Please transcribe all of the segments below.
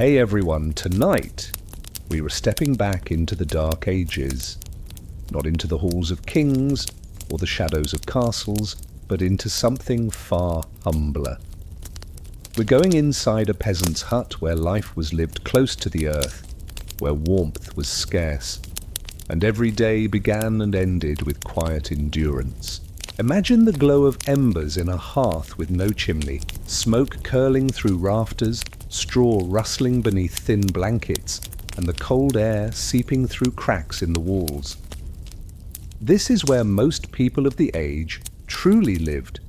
Hey everyone, tonight we were stepping back into the dark ages, not into the halls of kings or the shadows of castles, but into something far humbler. We're going inside a peasant's hut where life was lived close to the earth, where warmth was scarce, and every day began and ended with quiet endurance. Imagine the glow of embers in a hearth with no chimney, smoke curling through rafters, straw rustling beneath thin blankets, and the cold air seeping through cracks in the walls. This is where most people of the age truly lived,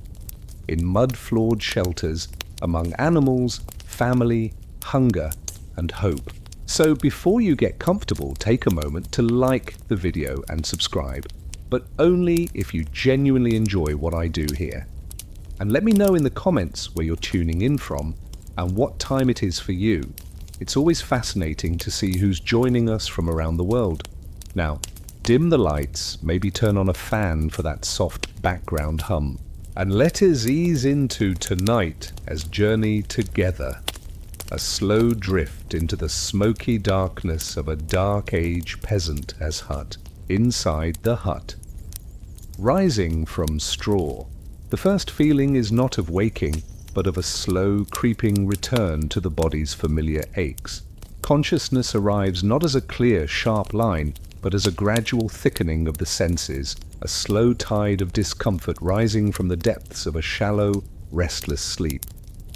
in mud-floored shelters, among animals, family, hunger, and hope. So before you get comfortable, take a moment to like the video and subscribe, but only if you genuinely enjoy what I do here. And let me know in the comments where you're tuning in from and what time it is for you. It's always fascinating to see who's joining us from around the world. Now, dim the lights, maybe turn on a fan for that soft background hum, and let us ease into tonight as journey together. A slow drift into the smoky darkness of a dark age peasant as hut, inside the hut. Rising from straw, the first feeling is not of waking, but of a slow, creeping return to the body's familiar aches. Consciousness arrives not as a clear, sharp line, but as a gradual thickening of the senses, a slow tide of discomfort rising from the depths of a shallow, restless sleep.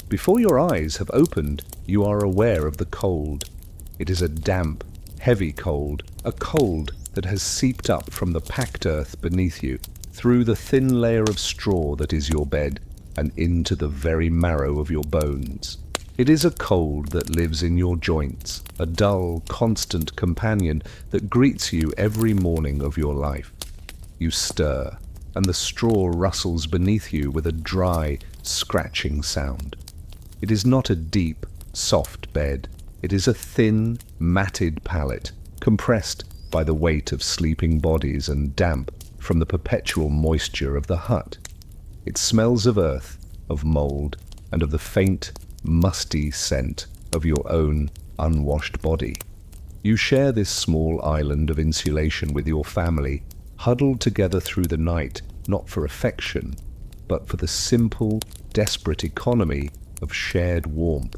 Before your eyes have opened, you are aware of the cold. It is a damp, heavy cold, a cold that has seeped up from the packed earth beneath you, through the thin layer of straw that is your bed, and into the very marrow of your bones. It is a cold that lives in your joints, a dull, constant companion that greets you every morning of your life. You stir, and the straw rustles beneath you with a dry, scratching sound. It is not a deep, soft bed. It is a thin, matted pallet, compressed by the weight of sleeping bodies and damp from the perpetual moisture of the hut. It smells of earth, of mold, and of the faint, musty scent of your own unwashed body. You share this small island of insulation with your family, huddled together through the night, not for affection, but for the simple, desperate economy of shared warmth.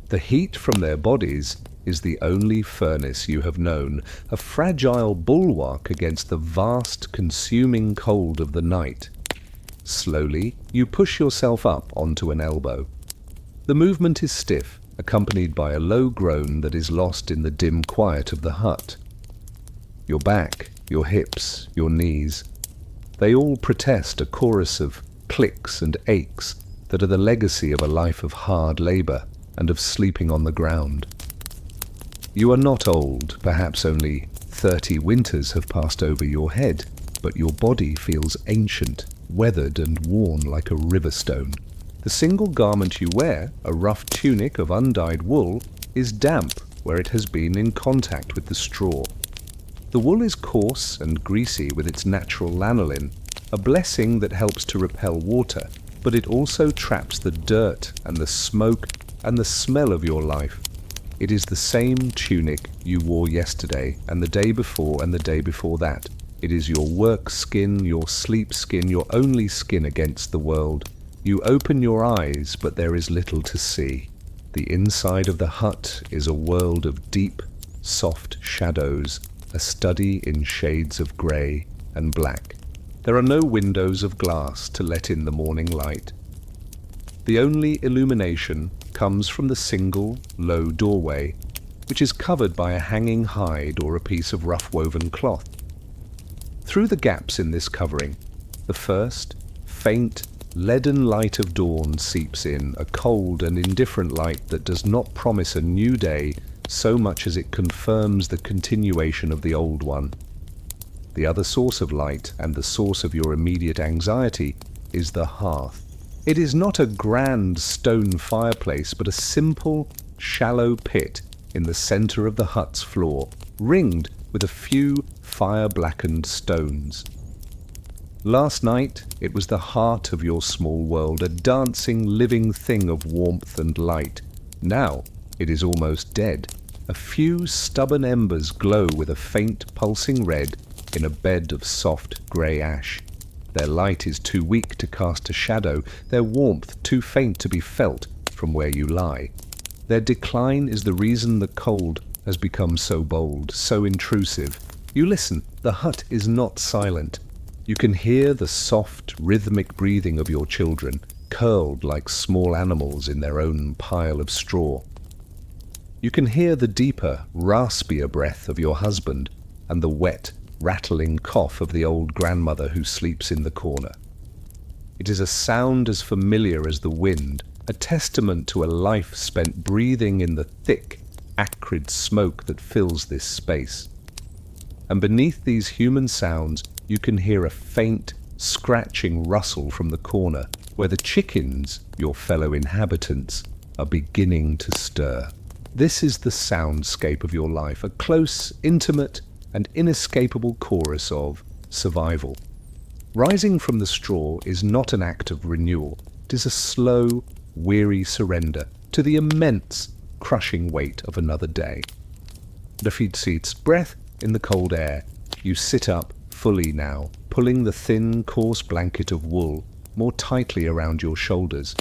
The heat from their bodies is the only furnace you have known, a fragile bulwark against the vast, consuming cold of the night. Slowly, you push yourself up onto an elbow. The movement is stiff, accompanied by a low groan that is lost in the dim quiet of the hut. Your back, your hips, your knees, they all protest a chorus of clicks and aches that are the legacy of a life of hard labor and of sleeping on the ground. You are not old, perhaps only 30 winters have passed over your head, but your body feels ancient, weathered and worn like a river stone. The single garment you wear, a rough tunic of undyed wool, is damp where it has been in contact with the straw. The wool is coarse and greasy with its natural lanolin, a blessing that helps to repel water, but it also traps the dirt and the smoke and the smell of your life. It is the same tunic you wore yesterday and the day before and the day before that. It is your work skin, your sleep skin, your only skin against the world. You open your eyes, but there is little to see. The inside of the hut is a world of deep, soft shadows, a study in shades of grey and black. There are no windows of glass to let in the morning light. The only illumination comes from the single, low doorway, which is covered by a hanging hide or a piece of rough-woven cloth. Through the gaps in this covering, the first, faint, leaden light of dawn seeps in, a cold and indifferent light that does not promise a new day so much as it confirms the continuation of the old one. The other source of light, and the source of your immediate anxiety, is the hearth. It is not a grand stone fireplace, but a simple, shallow pit in the center of the hut's floor, ringed with a few fire-blackened stones. Last night, it was the heart of your small world, a dancing, living thing of warmth and light. Now, It is almost dead. A few stubborn embers glow with a faint pulsing red in a bed of soft grey ash. Their light is too weak to cast a shadow, their warmth too faint to be felt from where you lie. Their decline is the reason the cold has become so bold, so intrusive. You listen, the hut is not silent. You can hear the soft, rhythmic breathing of your children, curled like small animals in their own pile of straw. You can hear the deeper, raspier breath of your husband and the wet, rattling cough of the old grandmother who sleeps in the corner. It is a sound as familiar as the wind, a testament to a life spent breathing in the thick, acrid smoke that fills this space. And beneath these human sounds, you can hear a faint, scratching rustle from the corner where the chickens, your fellow inhabitants, are beginning to stir. This is the soundscape of your life, a close, intimate, and inescapable chorus of survival. Rising from the straw is not an act of renewal. It is a slow, weary surrender to the immense, crushing weight of another day. Defeat's breath in the cold air. You sit up fully now, pulling the thin, coarse blanket of wool more tightly around your shoulders.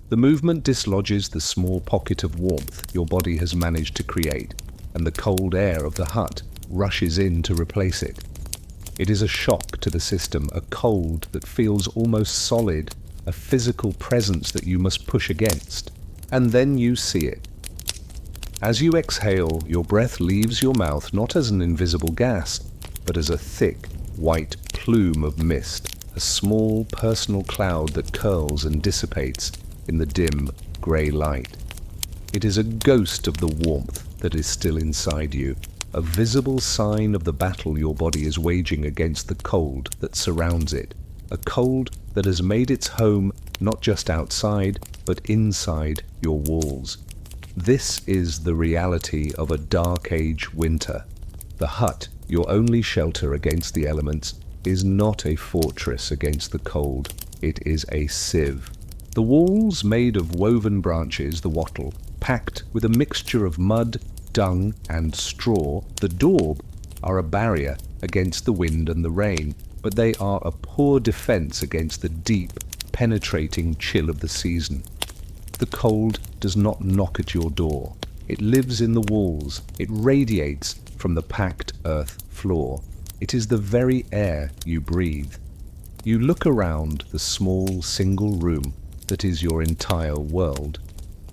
The movement dislodges the small pocket of warmth your body has managed to create, and the cold air of the hut rushes in to replace it. It is a shock to the system, a cold that feels almost solid, a physical presence that you must push against, and then you see it. As you exhale, your breath leaves your mouth not as an invisible gas, but as a thick, white plume of mist, a small personal cloud that curls and dissipates in the dim, grey light. It is a ghost of the warmth that is still inside you, a visible sign of the battle your body is waging against the cold that surrounds it, a cold that has made its home not just outside, but inside your walls. This is the reality of a dark age winter. The hut, your only shelter against the elements, is not a fortress against the cold. It is a sieve. The walls, made of woven branches, the wattle, packed with a mixture of mud, dung, and straw, the daub, are a barrier against the wind and the rain, but they are a poor defense against the deep, penetrating chill of the season. The cold does not knock at your door. It lives in the walls. It radiates from the packed earth floor. It is the very air you breathe. You look around the small, single room that is your entire world.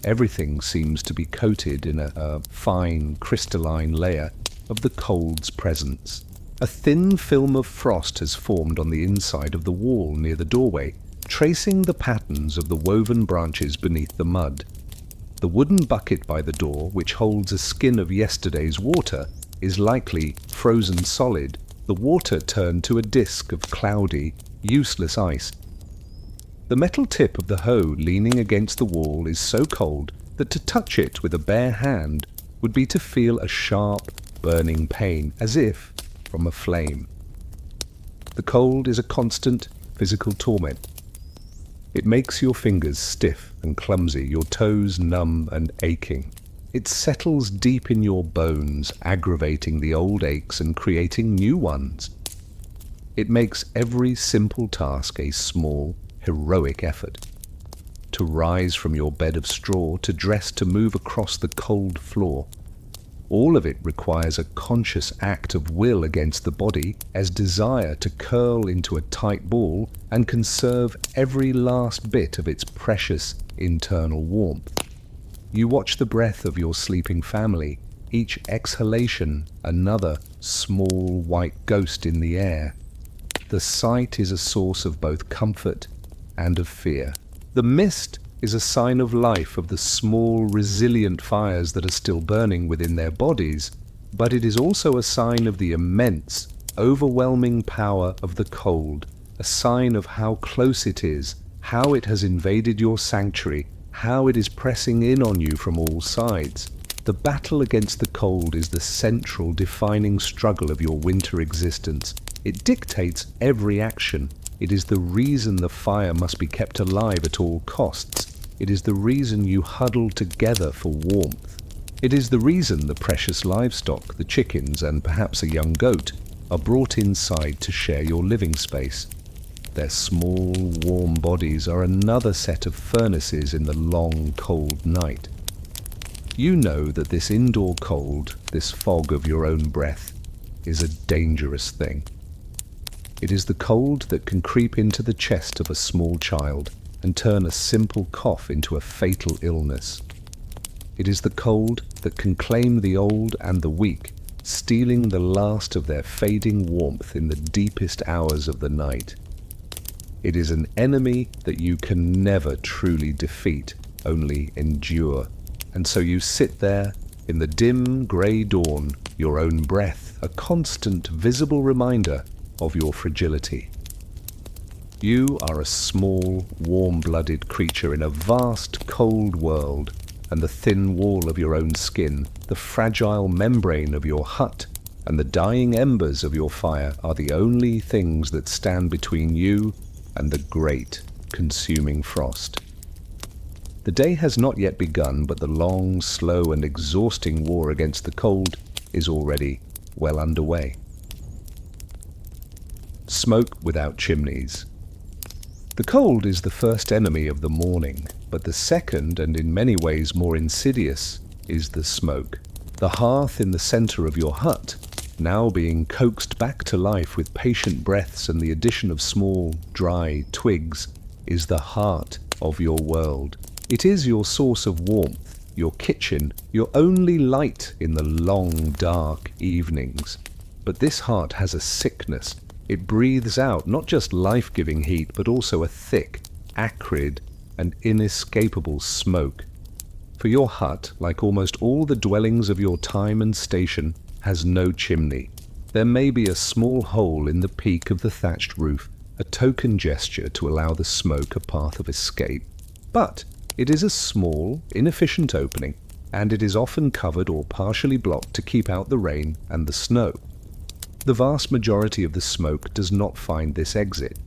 Everything seems to be coated in a fine, crystalline layer of the cold's presence. A thin film of frost has formed on the inside of the wall near the doorway, tracing the patterns of the woven branches beneath the mud. The wooden bucket by the door, which holds a skin of yesterday's water, is likely frozen solid, the water turned to a disk of cloudy, useless ice. The metal tip of the hoe leaning against the wall is so cold that to touch it with a bare hand would be to feel a sharp, burning pain, as if from a flame. The cold is a constant physical torment. It makes your fingers stiff and clumsy, your toes numb and aching. It settles deep in your bones, aggravating the old aches and creating new ones. It makes every simple task a small, heroic effort. To rise from your bed of straw, to dress, to move across the cold floor. All of it requires a conscious act of will against the body, as desire to curl into a tight ball and conserve every last bit of its precious internal warmth. You watch the breath of your sleeping family, each exhalation another small white ghost in the air. The sight is a source of both comfort and of fear. The mist is a sign of life, of the small, resilient fires that are still burning within their bodies, but it is also a sign of the immense, overwhelming power of the cold, a sign of how close it is, how it has invaded your sanctuary, how it is pressing in on you from all sides. The battle against the cold is the central defining struggle of your winter existence. It dictates every action. It is the reason the fire must be kept alive at all costs. It is the reason you huddle together for warmth. It is the reason the precious livestock, the chickens and perhaps a young goat, are brought inside to share your living space. Their small, warm bodies are another set of furnaces in the long, cold night. You know that this indoor cold, this fog of your own breath, is a dangerous thing. It is the cold that can creep into the chest of a small child and turn a simple cough into a fatal illness. It is the cold that can claim the old and the weak, stealing the last of their fading warmth in the deepest hours of the night. It is an enemy that you can never truly defeat, only endure. And so you sit there, in the dim grey dawn, your own breath, a constant visible reminder of your fragility. You are a small, warm-blooded creature in a vast, cold world, and the thin wall of your own skin, the fragile membrane of your hut, and the dying embers of your fire are the only things that stand between you and the great, consuming frost. The day has not yet begun, but the long, slow, and exhausting war against the cold is already well underway. Smoke without chimneys. The cold is the first enemy of the morning, but the second, and in many ways more insidious, is the smoke. The hearth in the center of your hut, now being coaxed back to life with patient breaths and the addition of small, dry twigs, is the heart of your world. It is your source of warmth, your kitchen, your only light in the long, dark evenings. But this heart has a sickness. It breathes out not just life-giving heat, but also a thick, acrid, and inescapable smoke. For your hut, like almost all the dwellings of your time and station, has no chimney. There may be a small hole in the peak of the thatched roof, a token gesture to allow the smoke a path of escape. But it is a small, inefficient opening, and it is often covered or partially blocked to keep out the rain and the snow. The vast majority of the smoke does not find this exit.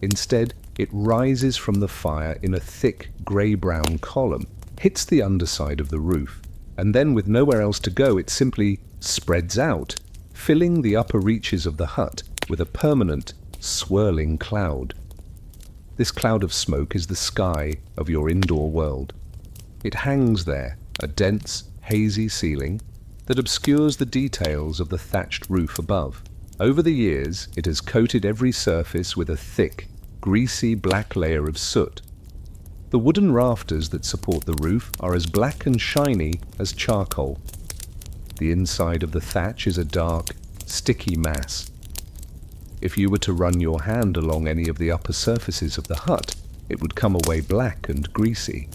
Instead, it rises from the fire in a thick grey-brown column, hits the underside of the roof, and then with nowhere else to go, it simply spreads out, filling the upper reaches of the hut with a permanent, swirling cloud. This cloud of smoke is the sky of your indoor world. It hangs there, a dense, hazy ceiling that obscures the details of the thatched roof above. Over the years, it has coated every surface with a thick, greasy black layer of soot. The wooden rafters that support the roof are as black and shiny as charcoal. The inside of the thatch is a dark, sticky mass. If you were to run your hand along any of the upper surfaces of the hut, it would come away black and greasy.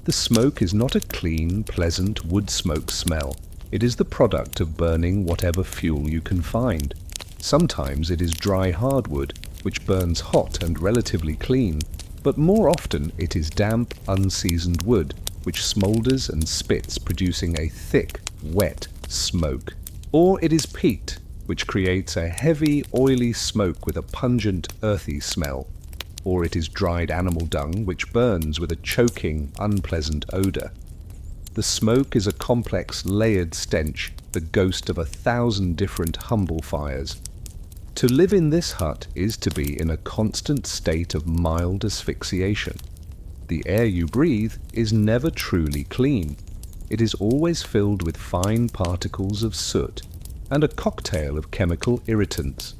The smoke is not a clean, pleasant wood smoke smell. It is the product of burning whatever fuel you can find. Sometimes it is dry hardwood, which burns hot and relatively clean, but more often it is damp, unseasoned wood, which smoulders and spits, producing a thick, wet smoke. Or it is peat, which creates a heavy, oily smoke with a pungent, earthy smell. Or it is dried animal dung, which burns with a choking, unpleasant odor. The smoke is a complex, layered stench, the ghost of 1,000 different humble fires. To live in this hut is to be in a constant state of mild asphyxiation. The air you breathe is never truly clean. It is always filled with fine particles of soot and a cocktail of chemical irritants.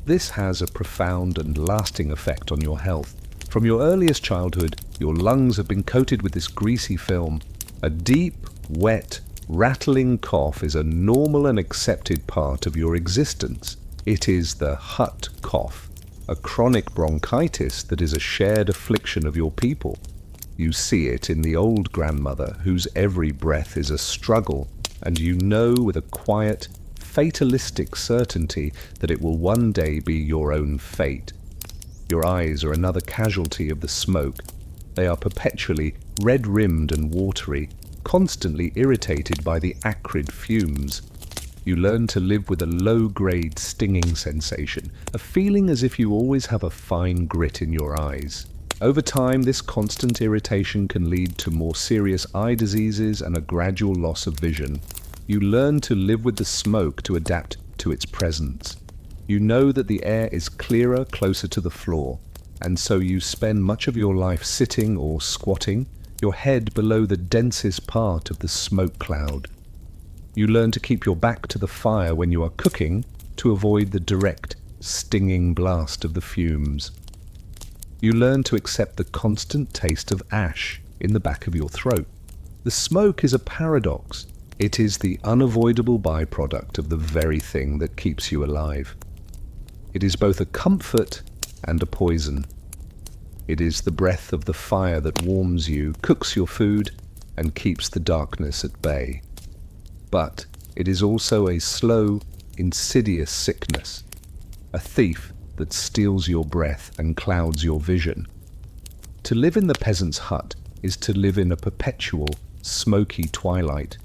This has a profound and lasting effect on your health. From your earliest childhood, your lungs have been coated with this greasy film. A deep, wet, rattling cough is a normal and accepted part of your existence. It is the hut cough, a chronic bronchitis that is a shared affliction of your people. You see it in the old grandmother, whose every breath is a struggle, and you know with a quiet, fatalistic certainty that it will one day be your own fate. Your eyes are another casualty of the smoke. They are perpetually red-rimmed and watery, constantly irritated by the acrid fumes. You learn to live with a low-grade stinging sensation, a feeling as if you always have a fine grit in your eyes. Over time, this constant irritation can lead to more serious eye diseases and a gradual loss of vision. You learn to live with the smoke to adapt to its presence. You know that the air is clearer closer to the floor, and so you spend much of your life sitting or squatting, your head below the densest part of the smoke cloud. You learn to keep your back to the fire when you are cooking to avoid the direct, stinging blast of the fumes. You learn to accept the constant taste of ash in the back of your throat. The smoke is a paradox. It is the unavoidable byproduct of the very thing that keeps you alive. It is both a comfort and a poison. It is the breath of the fire that warms you, cooks your food, and keeps the darkness at bay. But it is also a slow, insidious sickness, a thief that steals your breath and clouds your vision. To live in the peasant's hut is to live in a perpetual, smoky twilight,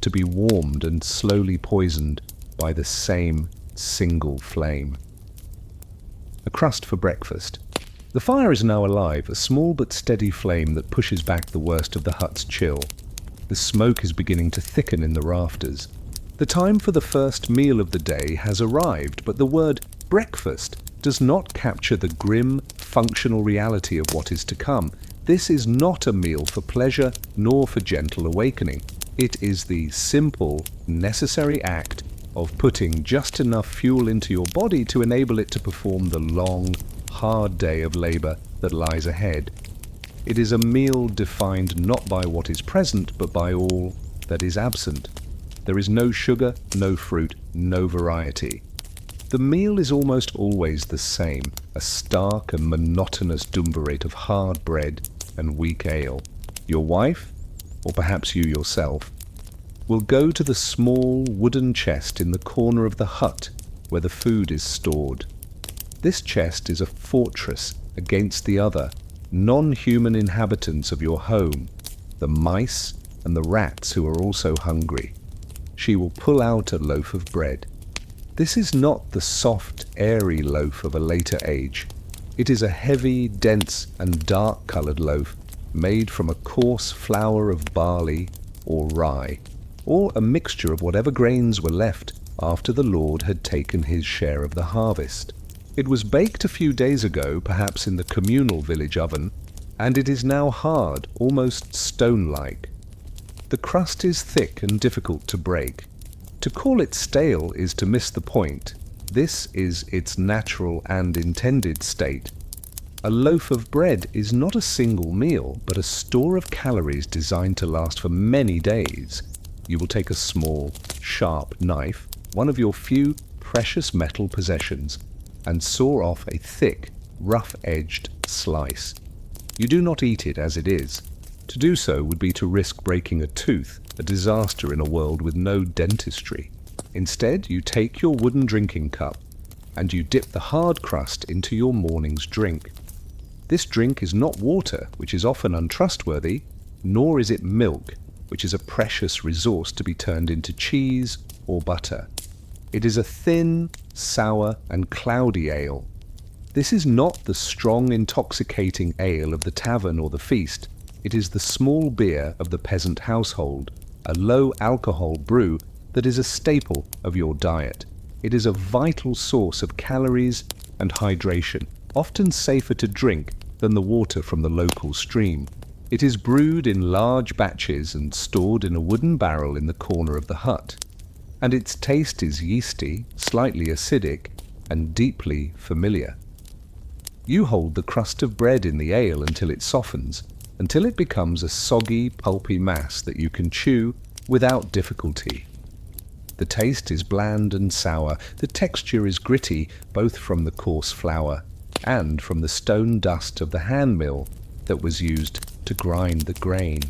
to be warmed and slowly poisoned by the same single flame. A crust for breakfast. The fire is now alive, a small but steady flame that pushes back the worst of the hut's chill. The smoke is beginning to thicken in the rafters. The time for the first meal of the day has arrived, but the word breakfast does not capture the grim, functional reality of what is to come. This is not a meal for pleasure nor for gentle awakening. It is the simple, necessary act of putting just enough fuel into your body to enable it to perform the long, hard day of labor that lies ahead. It is a meal defined not by what is present, but by all that is absent. There is no sugar, no fruit, no variety. The meal is almost always the same, a stark and monotonous duumvirate of hard bread and weak ale. Your wife, or perhaps you yourself, will go to the small wooden chest in the corner of the hut where the food is stored. This chest is a fortress against the other, non-human inhabitants of your home, the mice and the rats who are also hungry. She will pull out a loaf of bread. This is not the soft, airy loaf of a later age. It is a heavy, dense and dark-coloured loaf made from a coarse flour of barley or rye, or a mixture of whatever grains were left after the Lord had taken his share of the harvest. It was baked a few days ago, perhaps in the communal village oven, and it is now hard, almost stone-like. The crust is thick and difficult to break. To call it stale is to miss the point. This is its natural and intended state. A loaf of bread is not a single meal, but a store of calories designed to last for many days. You will take a small, sharp knife, one of your few precious metal possessions, and saw off a thick, rough-edged slice. You do not eat it as it is. To do so would be to risk breaking a tooth, a disaster in a world with no dentistry. Instead, you take your wooden drinking cup, and you dip the hard crust into your morning's drink. This drink is not water, which is often untrustworthy, nor is it milk, which is a precious resource to be turned into cheese or butter. It is a thin, sour, and cloudy ale. This is not the strong, intoxicating ale of the tavern or the feast. It is the small beer of the peasant household, a low-alcohol brew that is a staple of your diet. It is a vital source of calories and hydration, often safer to drink than the water from the local stream. It is brewed in large batches and stored in a wooden barrel in the corner of the hut, and its taste is yeasty, slightly acidic, and deeply familiar. You hold the crust of bread in the ale until it softens, until it becomes a soggy, pulpy mass that you can chew without difficulty. The taste is bland and sour, the texture is gritty, both from the coarse flour and from the stone dust of the hand mill that was used to grind the grain.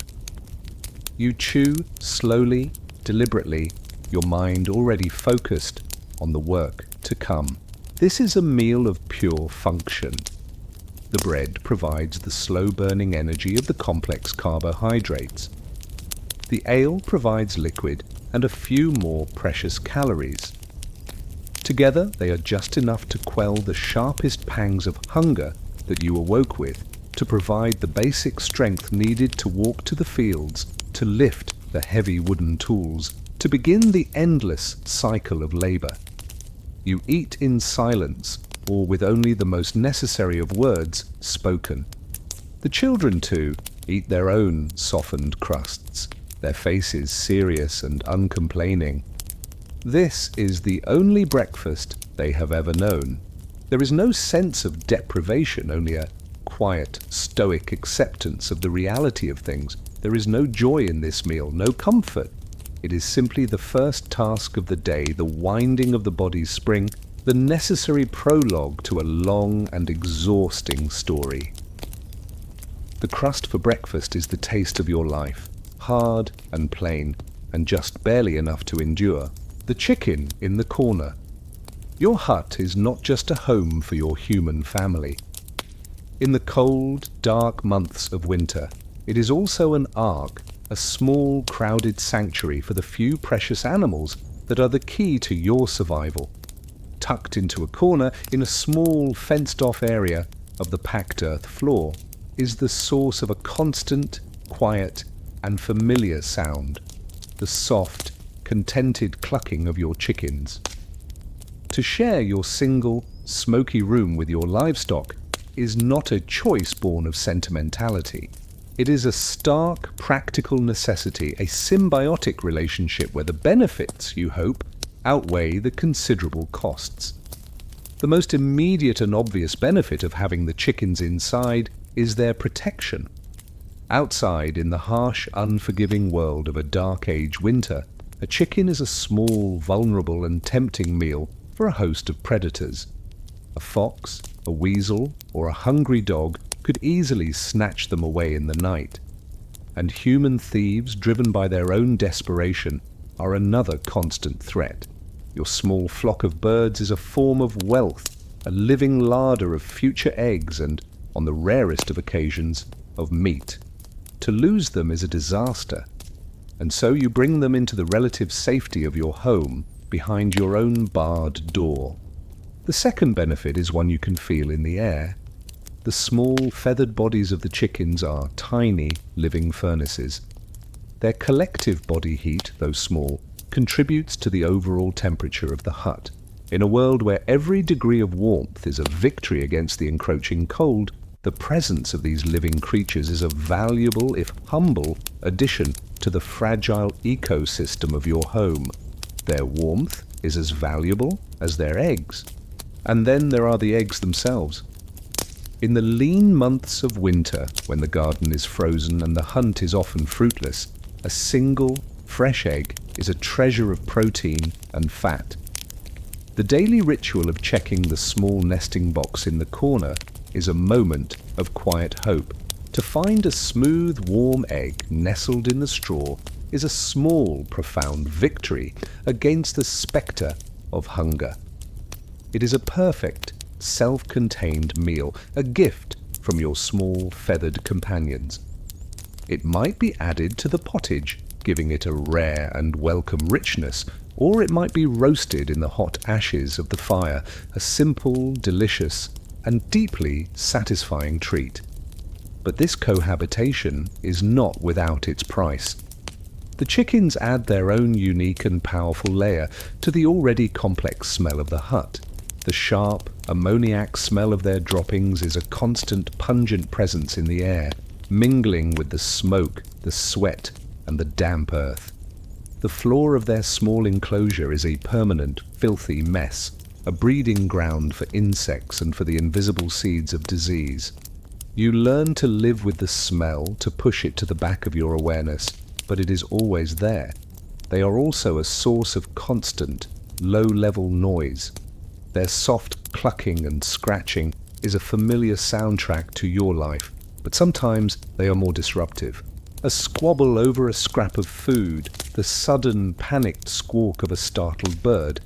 You chew slowly, deliberately, your mind already focused on the work to come. This is a meal of pure function. The bread provides the slow-burning energy of the complex carbohydrates. The ale provides liquid and a few more precious calories. Together, they are just enough to quell the sharpest pangs of hunger that you awoke with, to provide the basic strength needed to walk to the fields, to lift the heavy wooden tools, to begin the endless cycle of labor. You eat in silence, or with only the most necessary of words spoken. The children, too, eat their own softened crusts, their faces serious and uncomplaining. This is the only breakfast they have ever known. There is no sense of deprivation, only a quiet, stoic acceptance of the reality of things. There is no joy in this meal, no comfort. It is simply the first task of the day, the winding of the body's spring, the necessary prologue to a long and exhausting story. The crust for breakfast is the taste of your life, hard and plain, and just barely enough to endure. The chicken in the corner. Your hut is not just a home for your human family. In the cold, dark months of winter, it is also an ark, a small, crowded sanctuary for the few precious animals that are the key to your survival. Tucked into a corner, in a small, fenced-off area of the packed earth floor, is the source of a constant, quiet, and familiar sound, the soft, contented clucking of your chickens. To share your single, smoky room with your livestock is not a choice born of sentimentality. It is a stark, practical necessity, a symbiotic relationship where the benefits, you hope, outweigh the considerable costs. The most immediate and obvious benefit of having the chickens inside is their protection. Outside, in the harsh, unforgiving world of a dark age winter, a chicken is a small, vulnerable and tempting meal for a host of predators. A fox, a weasel, or a hungry dog could easily snatch them away in the night. And human thieves, driven by their own desperation, are another constant threat. Your small flock of birds is a form of wealth, a living larder of future eggs and, on the rarest of occasions, of meat. To lose them is a disaster, and so you bring them into the relative safety of your home behind your own barred door. The second benefit is one you can feel in the air. The small, feathered bodies of the chickens are tiny, living furnaces. Their collective body heat, though small, contributes to the overall temperature of the hut. In a world where every degree of warmth is a victory against the encroaching cold, the presence of these living creatures is a valuable, if humble, addition to the fragile ecosystem of your home. Their warmth is as valuable as their eggs. And then there are the eggs themselves. In the lean months of winter, when the garden is frozen and the hunt is often fruitless, a single, fresh egg is a treasure of protein and fat. The daily ritual of checking the small nesting box in the corner is a moment of quiet hope. To find a smooth, warm egg nestled in the straw is a small, profound victory against the spectre of hunger. It is a perfect, self-contained meal, a gift from your small, feathered companions. It might be added to the pottage, giving it a rare and welcome richness, or it might be roasted in the hot ashes of the fire, a simple, delicious, and deeply satisfying treat. But this cohabitation is not without its price. The chickens add their own unique and powerful layer to the already complex smell of the hut. The sharp, ammoniac smell of their droppings is a constant, pungent presence in the air, mingling with the smoke, the sweat, and the damp earth. The floor of their small enclosure is a permanent, filthy mess, a breeding ground for insects and for the invisible seeds of disease. You learn to live with the smell, to push it to the back of your awareness, but it is always there. They are also a source of constant, low-level noise. Their soft clucking and scratching is a familiar soundtrack to your life, but sometimes they are more disruptive. A squabble over a scrap of food, the sudden, panicked squawk of a startled bird.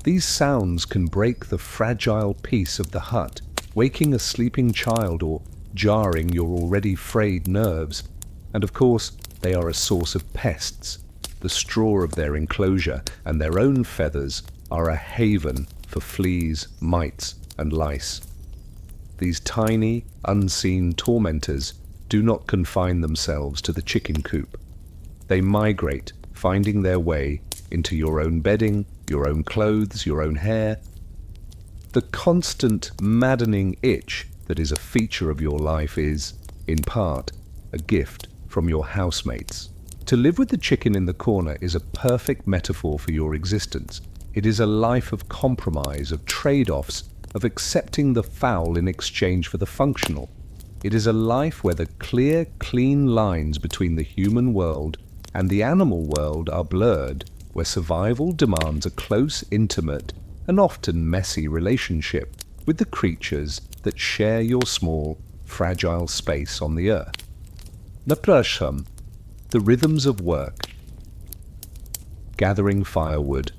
These sounds can break the fragile peace of the hut, waking a sleeping child or jarring your already frayed nerves. And of course, they are a source of pests. The straw of their enclosure and their own feathers are a haven for fleas, mites, and lice. These tiny, unseen tormentors do not confine themselves to the chicken coop. They migrate, finding their way into your own bedding, your own clothes, your own hair. The constant, maddening itch that is a feature of your life is, in part, a gift from your housemates. To live with the chicken in the corner is a perfect metaphor for your existence. It is a life of compromise, of trade-offs, of accepting the foul in exchange for the functional. It is a life where the clear, clean lines between the human world and the animal world are blurred, where survival demands a close, intimate, and often messy relationship with the creatures that share your small, fragile space on the earth. Naprasham, the rhythms of work. Gathering firewood.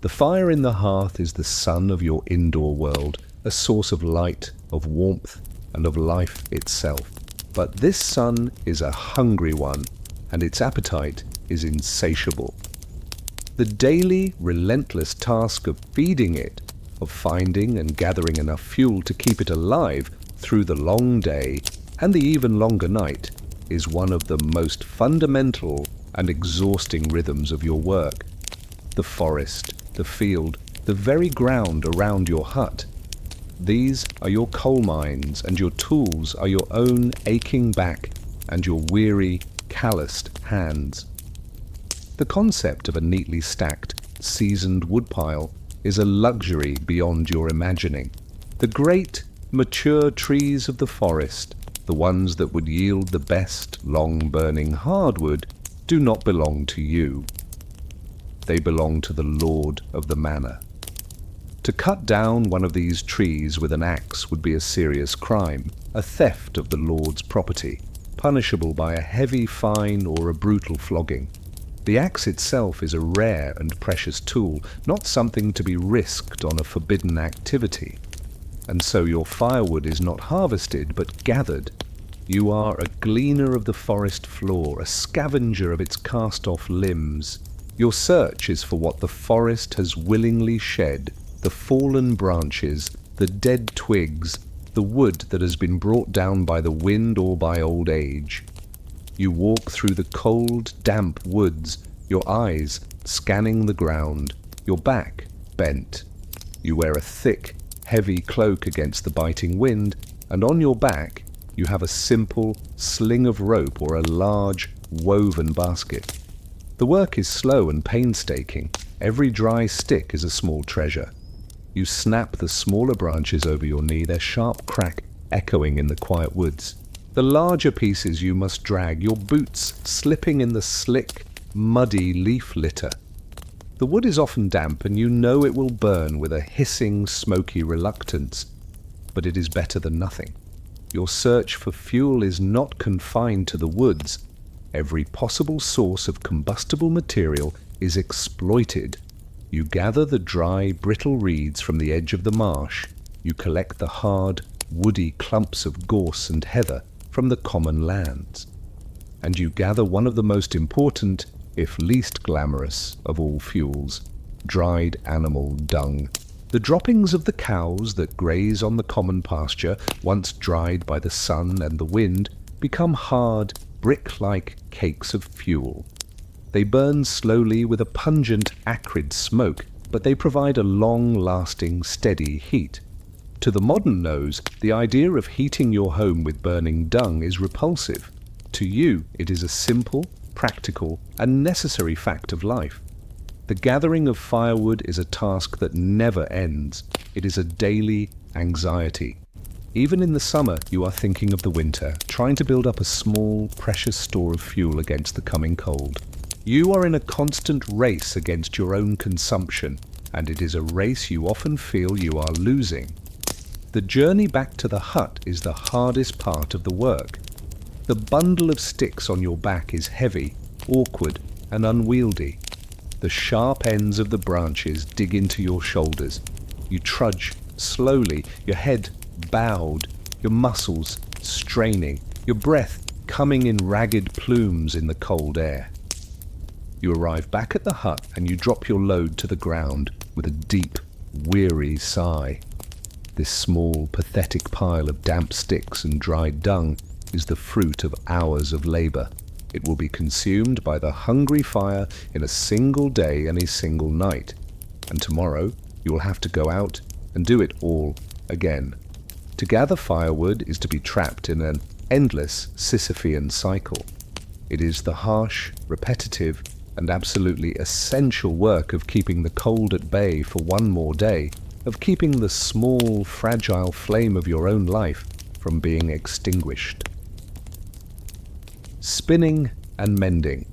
The fire in the hearth is the sun of your indoor world, a source of light, of warmth, and of life itself. But this sun is a hungry one, and its appetite is insatiable. The daily, relentless task of feeding it, of finding and gathering enough fuel to keep it alive through the long day and the even longer night, is one of the most fundamental and exhausting rhythms of your work. The forest, the field, the very ground around your hut. These are your coal mines, and your tools are your own aching back and your weary, calloused hands. The concept of a neatly stacked, seasoned woodpile is a luxury beyond your imagining. The great, mature trees of the forest, the ones that would yield the best, long-burning hardwood, do not belong to you. They belong to the lord of the manor. To cut down one of these trees with an axe would be a serious crime, a theft of the lord's property, punishable by a heavy fine or a brutal flogging. The axe itself is a rare and precious tool, not something to be risked on a forbidden activity. And so your firewood is not harvested, but gathered. You are a gleaner of the forest floor, a scavenger of its cast-off limbs. Your search is for what the forest has willingly shed, the fallen branches, the dead twigs, the wood that has been brought down by the wind or by old age. You walk through the cold, damp woods, your eyes scanning the ground, your back bent. You wear a thick, heavy cloak against the biting wind, and on your back you have a simple sling of rope or a large, woven basket. The work is slow and painstaking. Every dry stick is a small treasure. You snap the smaller branches over your knee, their sharp crack echoing in the quiet woods. The larger pieces you must drag, your boots slipping in the slick, muddy leaf litter. The wood is often damp, and you know it will burn with a hissing, smoky reluctance, but it is better than nothing. Your search for fuel is not confined to the woods. Every possible source of combustible material is exploited. You gather the dry, brittle reeds from the edge of the marsh. You collect the hard, woody clumps of gorse and heather from the common lands. And you gather one of the most important, if least glamorous, of all fuels, dried animal dung. The droppings of the cows that graze on the common pasture, once dried by the sun and the wind, become hard, brick-like cakes of fuel. They burn slowly with a pungent, acrid smoke, but they provide a long-lasting, steady heat. To the modern nose, the idea of heating your home with burning dung is repulsive. To you, it is a simple, practical, and necessary fact of life. The gathering of firewood is a task that never ends. It is a daily anxiety. Even in the summer, you are thinking of the winter, trying to build up a small, precious store of fuel against the coming cold. You are in a constant race against your own consumption, and it is a race you often feel you are losing. The journey back to the hut is the hardest part of the work. The bundle of sticks on your back is heavy, awkward, and unwieldy. The sharp ends of the branches dig into your shoulders. You trudge slowly, your head bowed, your muscles straining, your breath coming in ragged plumes in the cold air. You arrive back at the hut and you drop your load to the ground with a deep, weary sigh. This small, pathetic pile of damp sticks and dried dung is the fruit of hours of labor. It will be consumed by the hungry fire in a single day and a single night. And tomorrow you will have to go out and do it all again. To gather firewood is to be trapped in an endless Sisyphean cycle. It is the harsh, repetitive, and absolutely essential work of keeping the cold at bay for one more day, of keeping the small, fragile flame of your own life from being extinguished. Spinning and mending.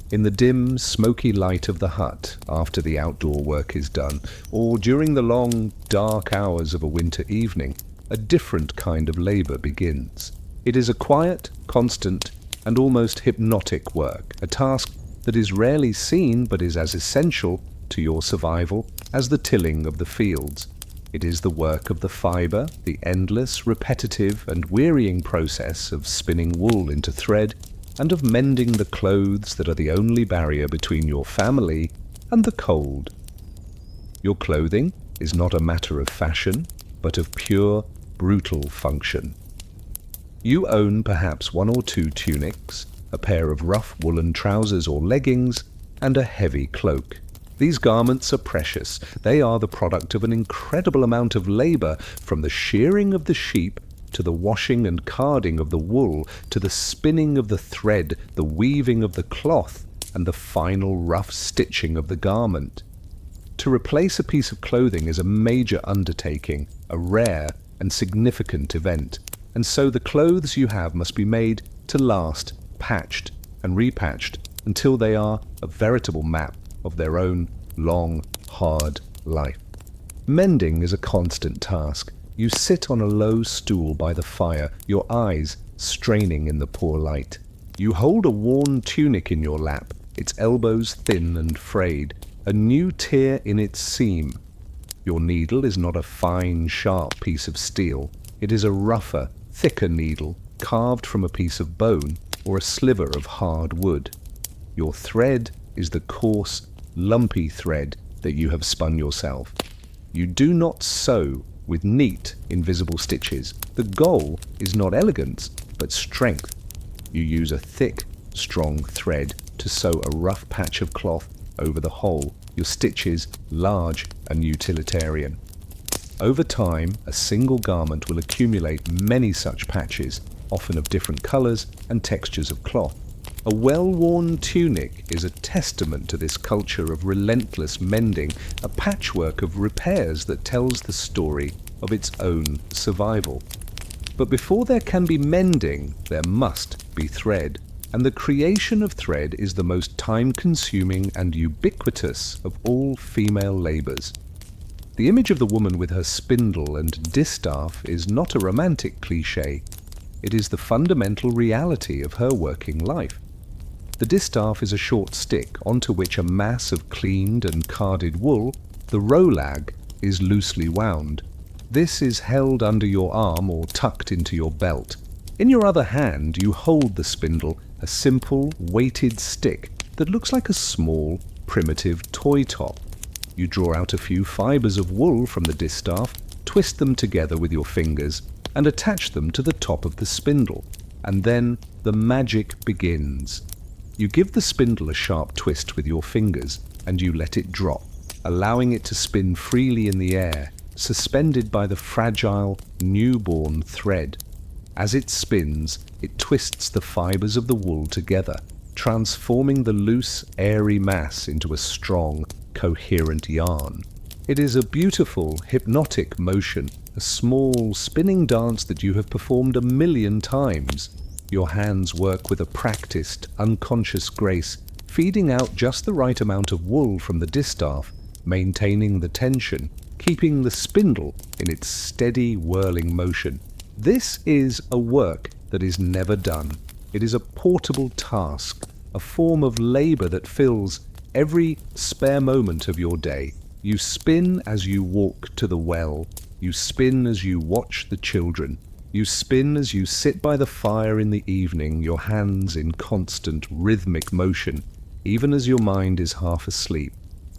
In the dim, smoky light of the hut after the outdoor work is done, or during the long, dark hours of a winter evening, a different kind of labor begins. It is a quiet, constant, and almost hypnotic work, a task that is rarely seen but is as essential to your survival as the tilling of the fields. It is the work of the fiber, the endless, repetitive, and wearying process of spinning wool into thread, and of mending the clothes that are the only barrier between your family and the cold. Your clothing is not a matter of fashion, but of pure, brutal function. You own perhaps one or two tunics, a pair of rough woolen trousers or leggings, and a heavy cloak. These garments are precious. They are the product of an incredible amount of labor, from the shearing of the sheep to the washing and carding of the wool, to the spinning of the thread, the weaving of the cloth, and the final rough stitching of the garment. To replace a piece of clothing is a major undertaking, a rare and significant event, and so the clothes you have must be made to last, patched and repatched until they are a veritable map of their own long, hard life. Mending is a constant task. You sit on a low stool by the fire, your eyes straining in the poor light. You hold a worn tunic in your lap, its elbows thin and frayed, a new tear in its seam. Your needle is not a fine, sharp piece of steel. It is a rougher, thicker needle, carved from a piece of bone or a sliver of hard wood. Your thread is the coarse, lumpy thread that you have spun yourself. You do not sew with neat, invisible stitches. The goal is not elegance, but strength. You use a thick, strong thread to sew a rough patch of cloth over the whole, your stitches large and utilitarian. Over time, a single garment will accumulate many such patches, often of different colors and textures of cloth. A well-worn tunic is a testament to this culture of relentless mending, a patchwork of repairs that tells the story of its own survival. But before there can be mending, there must be thread, and the creation of thread is the most time-consuming and ubiquitous of all female labors. The image of the woman with her spindle and distaff is not a romantic cliché. It is the fundamental reality of her working life. The distaff is a short stick onto which a mass of cleaned and carded wool, the rowlag, is loosely wound. This is held under your arm or tucked into your belt. In your other hand you hold the spindle, a simple, weighted stick that looks like a small, primitive toy top. You draw out a few fibers of wool from the distaff, twist them together with your fingers, and attach them to the top of the spindle. And then the magic begins. You give the spindle a sharp twist with your fingers, and you let it drop, allowing it to spin freely in the air, suspended by the fragile, newborn thread. As it spins, it twists the fibers of the wool together, transforming the loose, airy mass into a strong, coherent yarn. It is a beautiful, hypnotic motion, a small, spinning dance that you have performed 1,000,000 times. Your hands work with a practiced, unconscious grace, feeding out just the right amount of wool from the distaff, maintaining the tension, keeping the spindle in its steady, whirling motion. This is a work that is never done. It is a portable task, a form of labor that fills every spare moment of your day. You spin as you walk to the well. You spin as you watch the children. You spin as you sit by the fire in the evening, your hands in constant rhythmic motion, even as your mind is half asleep.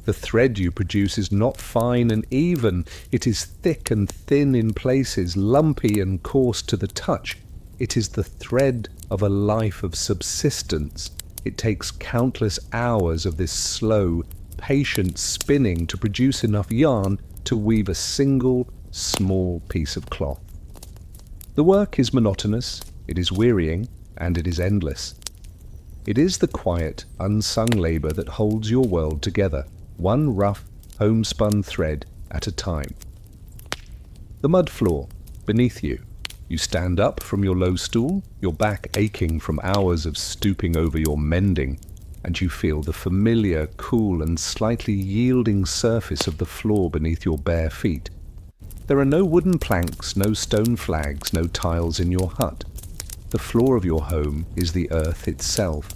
The thread you produce is not fine and even. It is thick and thin in places, lumpy and coarse to the touch. It is the thread of a life of subsistence. It takes countless hours of this slow, patient spinning to produce enough yarn to weave a single, small piece of cloth. The work is monotonous, it is wearying, and it is endless. It is the quiet, unsung labor that holds your world together, one rough, homespun thread at a time. The mud floor, beneath you. You stand up from your low stool, your back aching from hours of stooping over your mending, and you feel the familiar, cool, and slightly yielding surface of the floor beneath your bare feet. There are no wooden planks, no stone flags, no tiles in your hut. The floor of your home is the earth itself.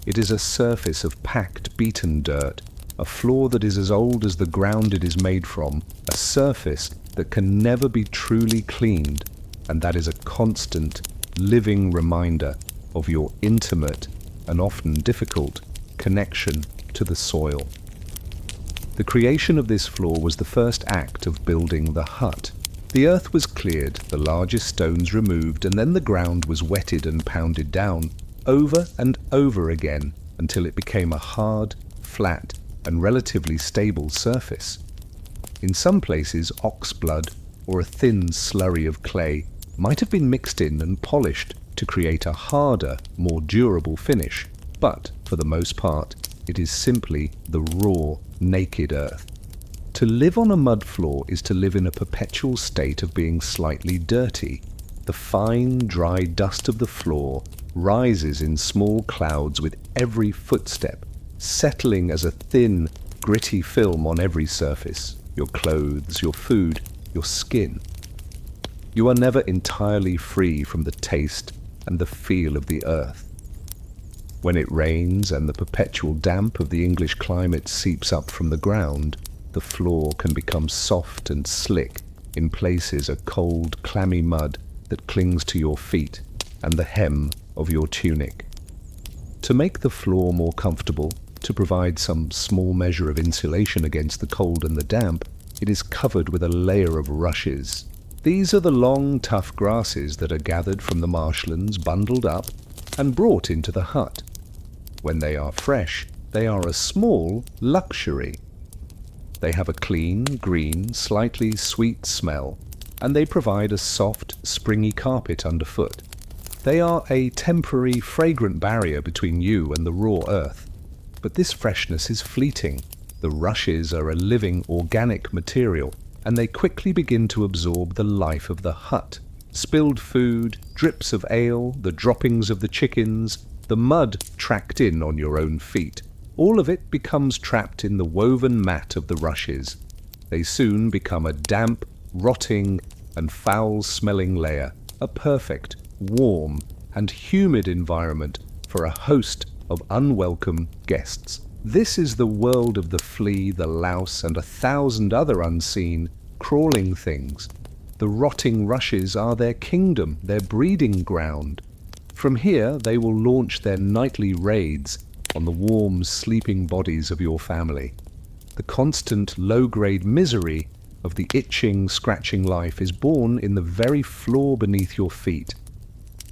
It is a surface of packed, beaten dirt, a floor that is as old as the ground it is made from, a surface that can never be truly cleaned, and that is a constant, living reminder of your intimate and often difficult connection to the soil. The creation of this floor was the first act of building the hut. The earth was cleared, the largest stones removed, and then the ground was wetted and pounded down, over and over again, until it became a hard, flat, and relatively stable surface. In some places, ox blood, or a thin slurry of clay, might have been mixed in and polished to create a harder, more durable finish, but, for the most part, it is simply the raw, naked earth. To live on a mud floor is to live in a perpetual state of being slightly dirty. The fine, dry dust of the floor rises in small clouds with every footstep, settling as a thin, gritty film on every surface, your clothes, your food, your skin. You are never entirely free from the taste and the feel of the earth. When it rains and the perpetual damp of the English climate seeps up from the ground, the floor can become soft and slick, in places a cold, clammy mud that clings to your feet and the hem of your tunic. To make the floor more comfortable, to provide some small measure of insulation against the cold and the damp, it is covered with a layer of rushes. These are the long, tough grasses that are gathered from the marshlands, bundled up, and brought into the hut. When they are fresh, they are a small luxury. They have a clean, green, slightly sweet smell, and they provide a soft, springy carpet underfoot. They are a temporary, fragrant barrier between you and the raw earth. But this freshness is fleeting. The rushes are a living, organic material, and they quickly begin to absorb the life of the hut. Spilled food, drips of ale, the droppings of the chickens, the mud tracked in on your own feet. All of it becomes trapped in the woven mat of the rushes. They soon become a damp, rotting, and foul-smelling layer, a perfect, warm, and humid environment for a host of unwelcome guests. This is the world of the flea, the louse, and 1,000 other unseen, crawling things. The rotting rushes are their kingdom, their breeding ground. From here they will launch their nightly raids on the warm, sleeping bodies of your family. The constant, low-grade misery of the itching, scratching life is born in the very floor beneath your feet.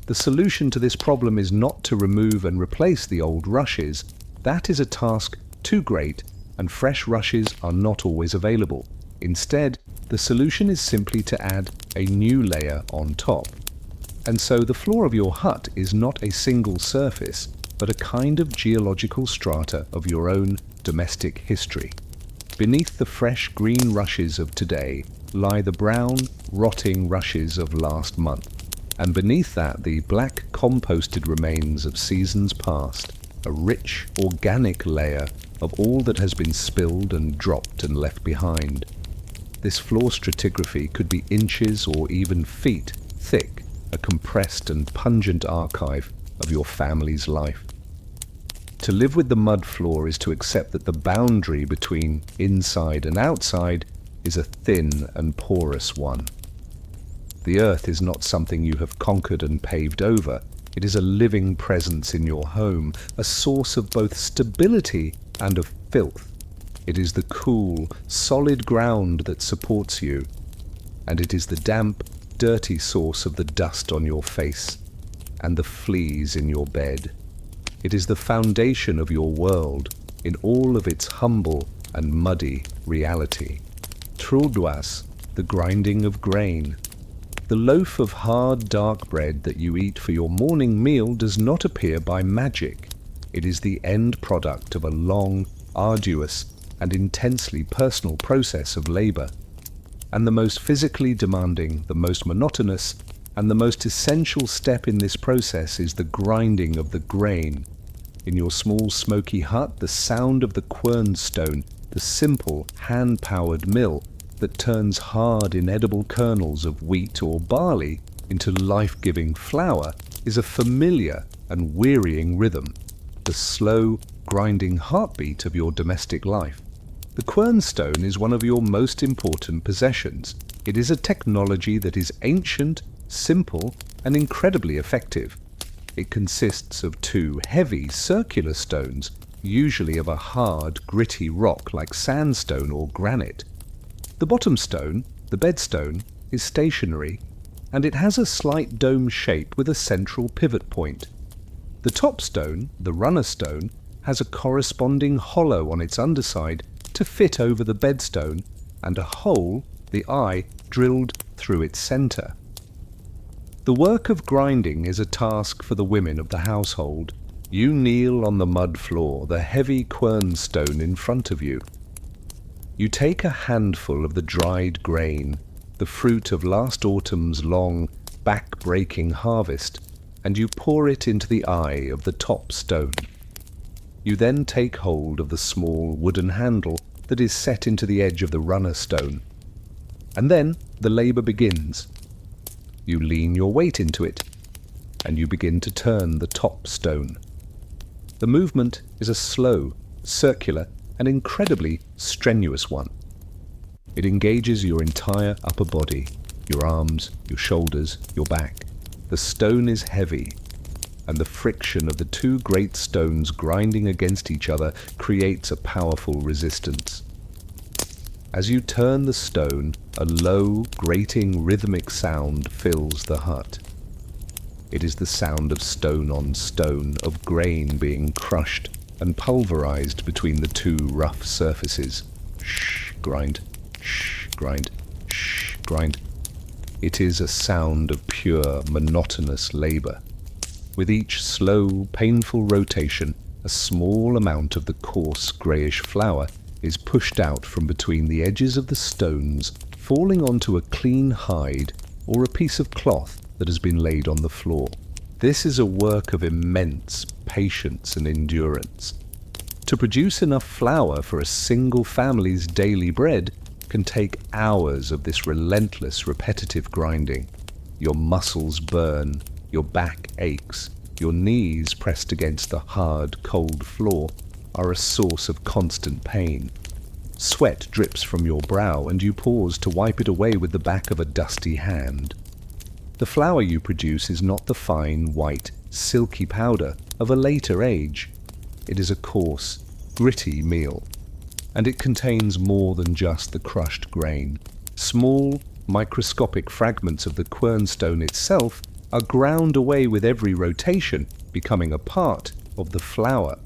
The solution to this problem is not to remove and replace the old rushes. That is a task too great, and fresh rushes are not always available. Instead, the solution is simply to add a new layer on top. And so the floor of your hut is not a single surface, but a kind of geological strata of your own domestic history. Beneath the fresh green rushes of today lie the brown, rotting rushes of last month, and beneath that the black composted remains of seasons past, a rich, organic layer of all that has been spilled and dropped and left behind. This floor stratigraphy could be inches or even feet thick, a compressed and pungent archive of your family's life. To live with the mud floor is to accept that the boundary between inside and outside is a thin and porous one. The earth is not something you have conquered and paved over. It is a living presence in your home, a source of both stability and of filth. It is the cool, solid ground that supports you, and it is the damp, dirty source of the dust on your face and the fleas in your bed. It is the foundation of your world in all of its humble and muddy reality. Trulduas, the grinding of grain. The loaf of hard, dark bread that you eat for your morning meal does not appear by magic. It is the end product of a long, arduous, and intensely personal process of labor. And the most physically demanding, the most monotonous, and the most essential step in this process is the grinding of the grain. In your small smoky hut, the sound of the quernstone, the simple, hand-powered mill that turns hard, inedible kernels of wheat or barley into life-giving flour, is a familiar and wearying rhythm, the slow, grinding heartbeat of your domestic life. The quernstone is one of your most important possessions. It is a technology that is ancient, simple, and incredibly effective. It consists of two heavy, circular stones, usually of a hard, gritty rock like sandstone or granite. The bottom stone, the bedstone, is stationary, and it has a slight dome shape with a central pivot point. The top stone, the runner stone, has a corresponding hollow on its underside to fit over the bedstone, and a hole, the eye, drilled through its center. The work of grinding is a task for the women of the household. You kneel on the mud floor, the heavy quernstone in front of you. You take a handful of the dried grain, the fruit of last autumn's long, back-breaking harvest, and you pour it into the eye of the top stone. You then take hold of the small wooden handle that is set into the edge of the runner stone. And then the labor begins. You lean your weight into it, and you begin to turn the top stone. The movement is a slow, circular, and incredibly strenuous one. It engages your entire upper body, your arms, your shoulders, your back. The stone is heavy, and the friction of the two great stones grinding against each other creates a powerful resistance. As you turn the stone, a low, grating, rhythmic sound fills the hut. It is the sound of stone on stone, of grain being crushed and pulverized between the two rough surfaces. Shh, grind, shh, grind, shh, grind. It is a sound of pure, monotonous labor. With each slow, painful rotation, a small amount of the coarse, grayish flour is pushed out from between the edges of the stones, falling onto a clean hide or a piece of cloth that has been laid on the floor. This is a work of immense patience and endurance. To produce enough flour for a single family's daily bread can take hours of this relentless, repetitive grinding. Your muscles burn, your back aches, your knees pressed against the hard, cold floor are a source of constant pain. Sweat drips from your brow, and you pause to wipe it away with the back of a dusty hand. The flour you produce is not the fine, white, silky powder of a later age. It is a coarse, gritty meal, and it contains more than just the crushed grain. Small, microscopic fragments of the quernstone itself are ground away with every rotation, becoming a part of the flour.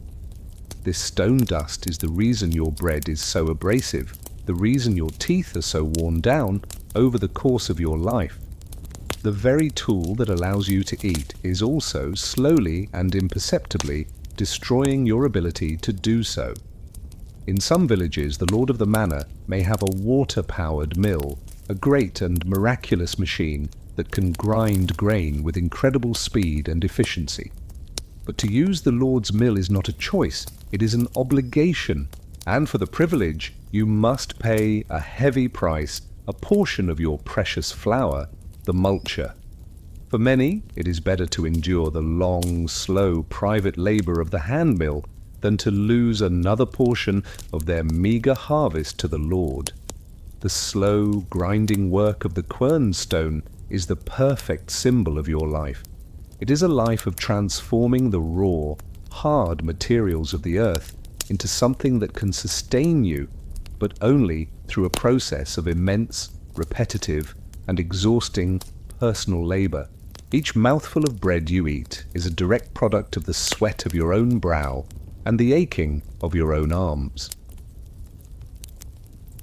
This stone dust is the reason your bread is so abrasive, the reason your teeth are so worn down over the course of your life. The very tool that allows you to eat is also slowly and imperceptibly destroying your ability to do so. In some villages, the lord of the manor may have a water-powered mill, a great and miraculous machine that can grind grain with incredible speed and efficiency. But to use the lord's mill is not a choice, it is an obligation, and for the privilege you must pay a heavy price, a portion of your precious flour, the multure. For many, it is better to endure the long, slow private labor of the hand mill than to lose another portion of their meager harvest to the Lord. The slow, grinding work of the quernstone is the perfect symbol of your life. It is a life of transforming the raw, hard materials of the earth into something that can sustain you, but only through a process of immense, repetitive, and exhausting personal labor. Each mouthful of bread you eat is a direct product of the sweat of your own brow and the aching of your own arms.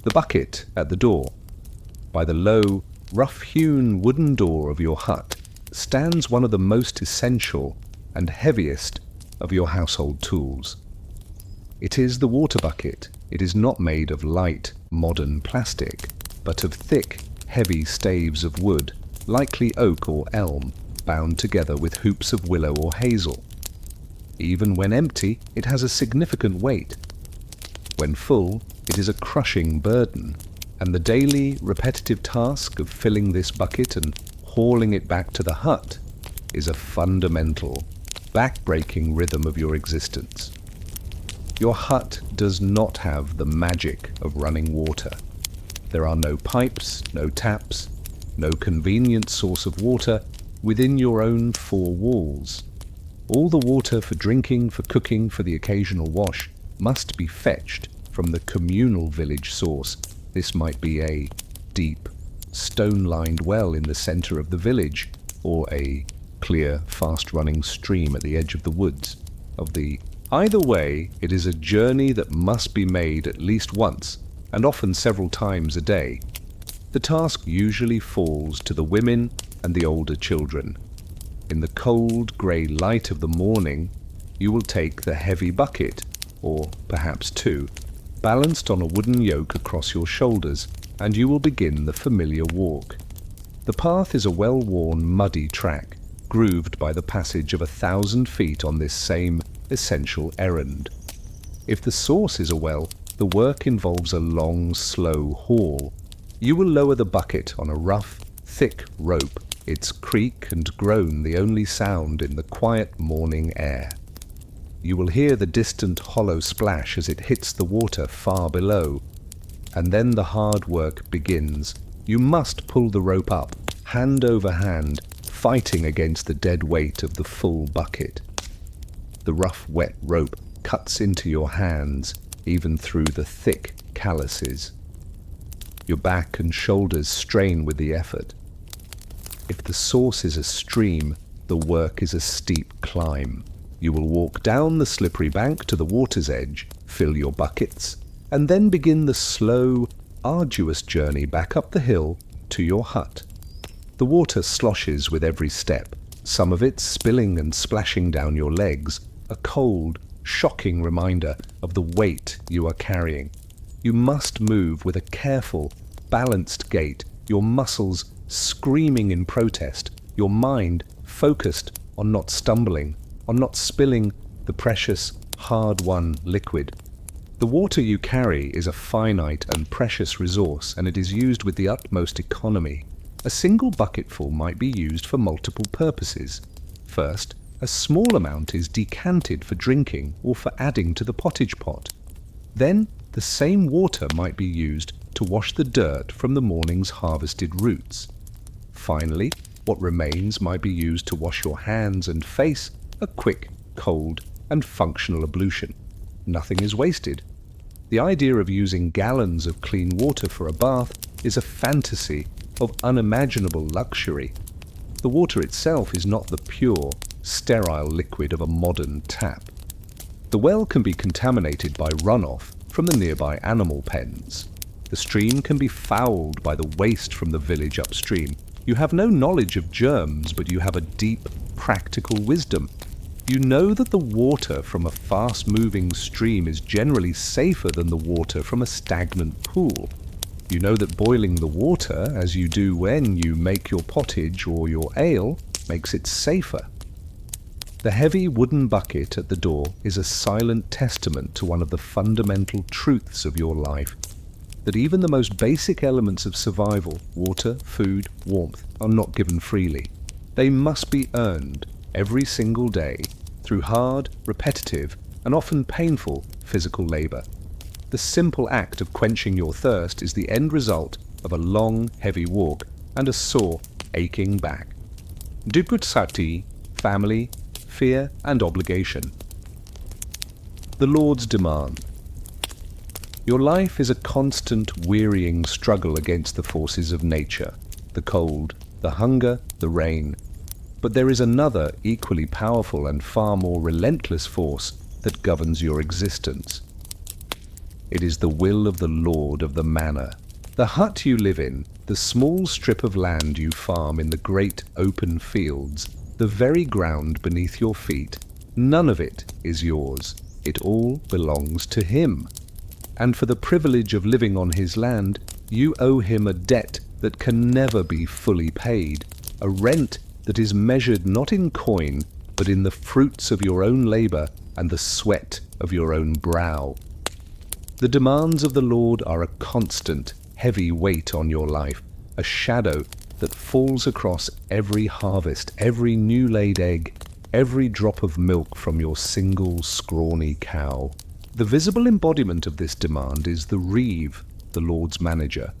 The bucket at the door. By the low, rough-hewn wooden door of your hut stands one of the most essential and heaviest of your household tools. It is the water bucket. It is not made of light, modern plastic, but of thick, heavy staves of wood, likely oak or elm, bound together with hoops of willow or hazel. Even when empty, it has a significant weight. When full, it is a crushing burden, and the daily, repetitive task of filling this bucket and hauling it back to the hut is a fundamental, back-breaking rhythm of your existence. Your hut does not have the magic of running water. There are no pipes, no taps, no convenient source of water within your own four walls. All the water for drinking, for cooking, for the occasional wash must be fetched from the communal village source. This might be a deep, stone-lined well in the center of the village, or a clear, fast-running stream at the edge of the woods. Either way, it is a journey that must be made at least once, and often several times a day. The task usually falls to the women and the older children. In the cold, grey light of the morning, you will take the heavy bucket, or perhaps two, balanced on a wooden yoke across your shoulders, and you will begin the familiar walk. The path is a well-worn, muddy track, grooved by the passage of 1,000 feet on this same essential errand. If the source is a well, the work involves a long, slow haul. You will lower the bucket on a rough, thick rope, its creak and groan the only sound in the quiet morning air. You will hear the distant hollow splash as it hits the water far below, and then the hard work begins. You must pull the rope up, hand over hand, fighting against the dead weight of the full bucket. The rough, wet rope cuts into your hands, even through the thick calluses. Your back and shoulders strain with the effort. If the source is a stream, the work is a steep climb. You will walk down the slippery bank to the water's edge, fill your buckets, and then begin the slow, arduous journey back up the hill to your hut. The water sloshes with every step, some of it spilling and splashing down your legs, a cold, shocking reminder of the weight you are carrying. You must move with a careful, balanced gait, your muscles screaming in protest, your mind focused on not stumbling, on not spilling the precious, hard-won liquid. The water you carry is a finite and precious resource, and it is used with the utmost economy. A single bucketful might be used for multiple purposes. First, a small amount is decanted for drinking or for adding to the pottage pot. Then, the same water might be used to wash the dirt from the morning's harvested roots. Finally, what remains might be used to wash your hands and face, a quick, cold, and functional ablution. Nothing is wasted. The idea of using gallons of clean water for a bath is a fantasy of unimaginable luxury. The water itself is not the pure, sterile liquid of a modern tap. The well can be contaminated by runoff from the nearby animal pens. The stream can be fouled by the waste from the village upstream. You have no knowledge of germs, but you have a deep, practical wisdom. You know that the water from a fast-moving stream is generally safer than the water from a stagnant pool. You know that boiling the water, as you do when you make your pottage or your ale, makes it safer. The heavy wooden bucket at the door is a silent testament to one of the fundamental truths of your life, that even the most basic elements of survival, water, food, warmth, are not given freely. They must be earned every single day through hard, repetitive, and often painful physical labor. The simple act of quenching your thirst is the end result of a long, heavy walk and a sore, aching back. Duputsati, family, fear, and obligation. The Lord's demand. Your life is a constant, wearying struggle against the forces of nature, the cold, the hunger, the rain. But there is another, equally powerful and far more relentless force that governs your existence. It is the will of the Lord of the manor. The hut you live in, the small strip of land you farm in the great open fields, the very ground beneath your feet, none of it is yours. It all belongs to Him. And for the privilege of living on His land, you owe Him a debt that can never be fully paid, a rent that is measured not in coin, but in the fruits of your own labor and the sweat of your own brow. The demands of the Lord are a constant, heavy weight on your life, a shadow that falls across every harvest, every new-laid egg, every drop of milk from your single, scrawny cow. The visible embodiment of this demand is the reeve, the Lord's manager,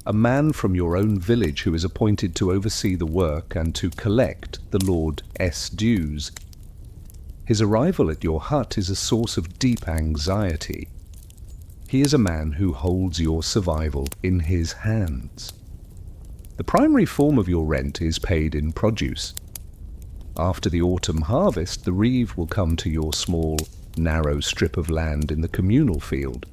a man from your own village who is appointed to oversee the work and to collect the Lord's dues. His arrival at your hut is a source of deep anxiety. He is a man who holds your survival in his hands. The primary form of your rent is paid in produce. After the autumn harvest, the reeve will come to your small, narrow strip of land in the communal field.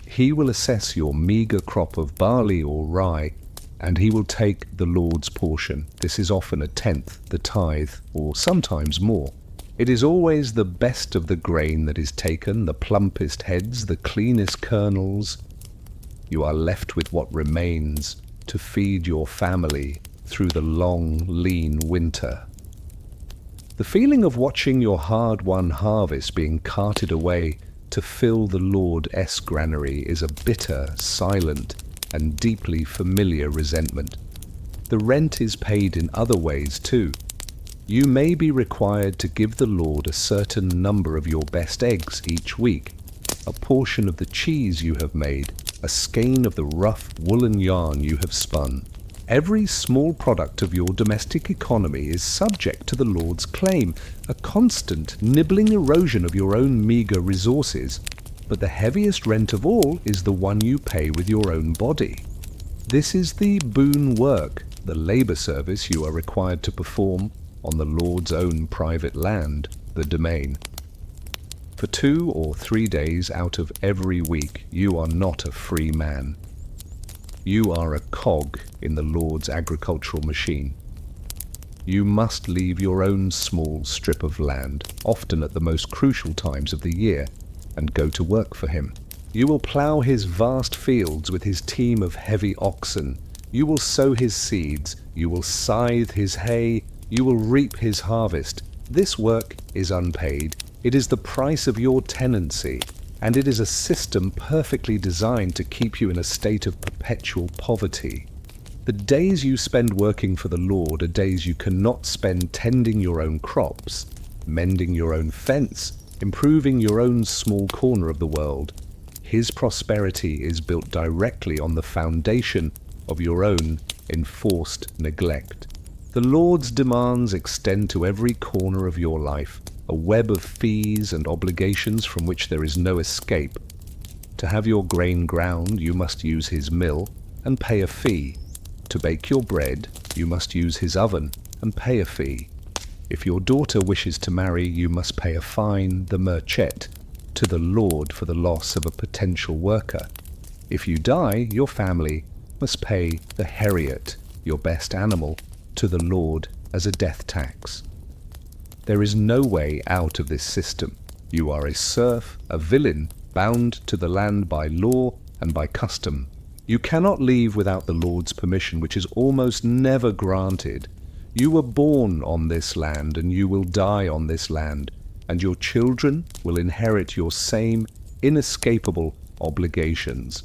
He will assess your meagre crop of barley or rye, and he will take the Lord's portion. This is often a tenth, the tithe, or sometimes more. It is always the best of the grain that is taken, the plumpest heads, the cleanest kernels. You are left with what remains to feed your family through the long, lean winter. The feeling of watching your hard-won harvest being carted away to fill the Lord's granary is a bitter, silent, and deeply familiar resentment. The rent is paid in other ways too. You may be required to give the Lord a certain number of your best eggs each week, a portion of the cheese you have made, a skein of the rough woolen yarn you have spun. Every small product of your domestic economy is subject to the Lord's claim, a constant, nibbling erosion of your own meagre resources. But the heaviest rent of all is the one you pay with your own body. This is the boon work, the labor service you are required to perform on the Lord's own private land, the domain. For 2 or 3 days out of every week, you are not a free man. You are a cog in the Lord's agricultural machine. You must leave your own small strip of land, often at the most crucial times of the year, and go to work for Him. You will plough His vast fields with His team of heavy oxen. You will sow His seeds. You will scythe His hay. You will reap His harvest. This work is unpaid. It is the price of your tenancy, and it is a system perfectly designed to keep you in a state of perpetual poverty. The days you spend working for the Lord are days you cannot spend tending your own crops, mending your own fence, improving your own small corner of the world. His prosperity is built directly on the foundation of your own enforced neglect. The Lord's demands extend to every corner of your life, a web of fees and obligations from which there is no escape. To have your grain ground, you must use His mill and pay a fee. To bake your bread, you must use His oven and pay a fee. If your daughter wishes to marry, you must pay a fine, the merchet, to the Lord for the loss of a potential worker. If you die, your family must pay the heriot, your best animal, to the Lord as a death tax. There is no way out of this system. You are a serf, a villain, bound to the land by law and by custom. You cannot leave without the Lord's permission, which is almost never granted. You were born on this land, and you will die on this land, and your children will inherit your same inescapable obligations.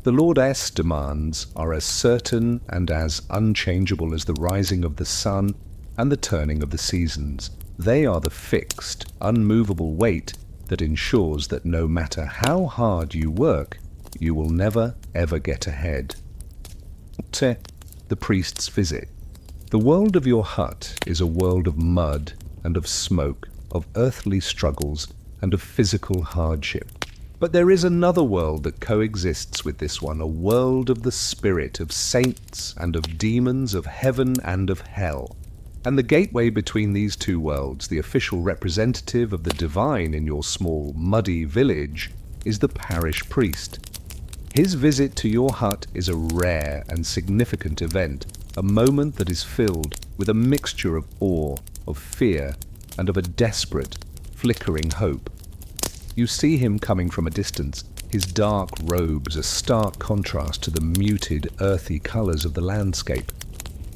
The Lord's demands are as certain and as unchangeable as the rising of the sun and the turning of the seasons. They are the fixed, unmovable weight that ensures that no matter how hard you work, you will never ever get ahead. The priest's visit. The world of your hut is a world of mud and of smoke, of earthly struggles and of physical hardship. But there is another world that coexists with this one, a world of the spirit, of saints and of demons, of heaven and of hell. And the gateway between these two worlds, the official representative of the divine in your small, muddy village, is the parish priest. His visit to your hut is a rare and significant event, a moment that is filled with a mixture of awe, of fear, and of a desperate, flickering hope. You see him coming from a distance, his dark robes a stark contrast to the muted, earthy colours of the landscape.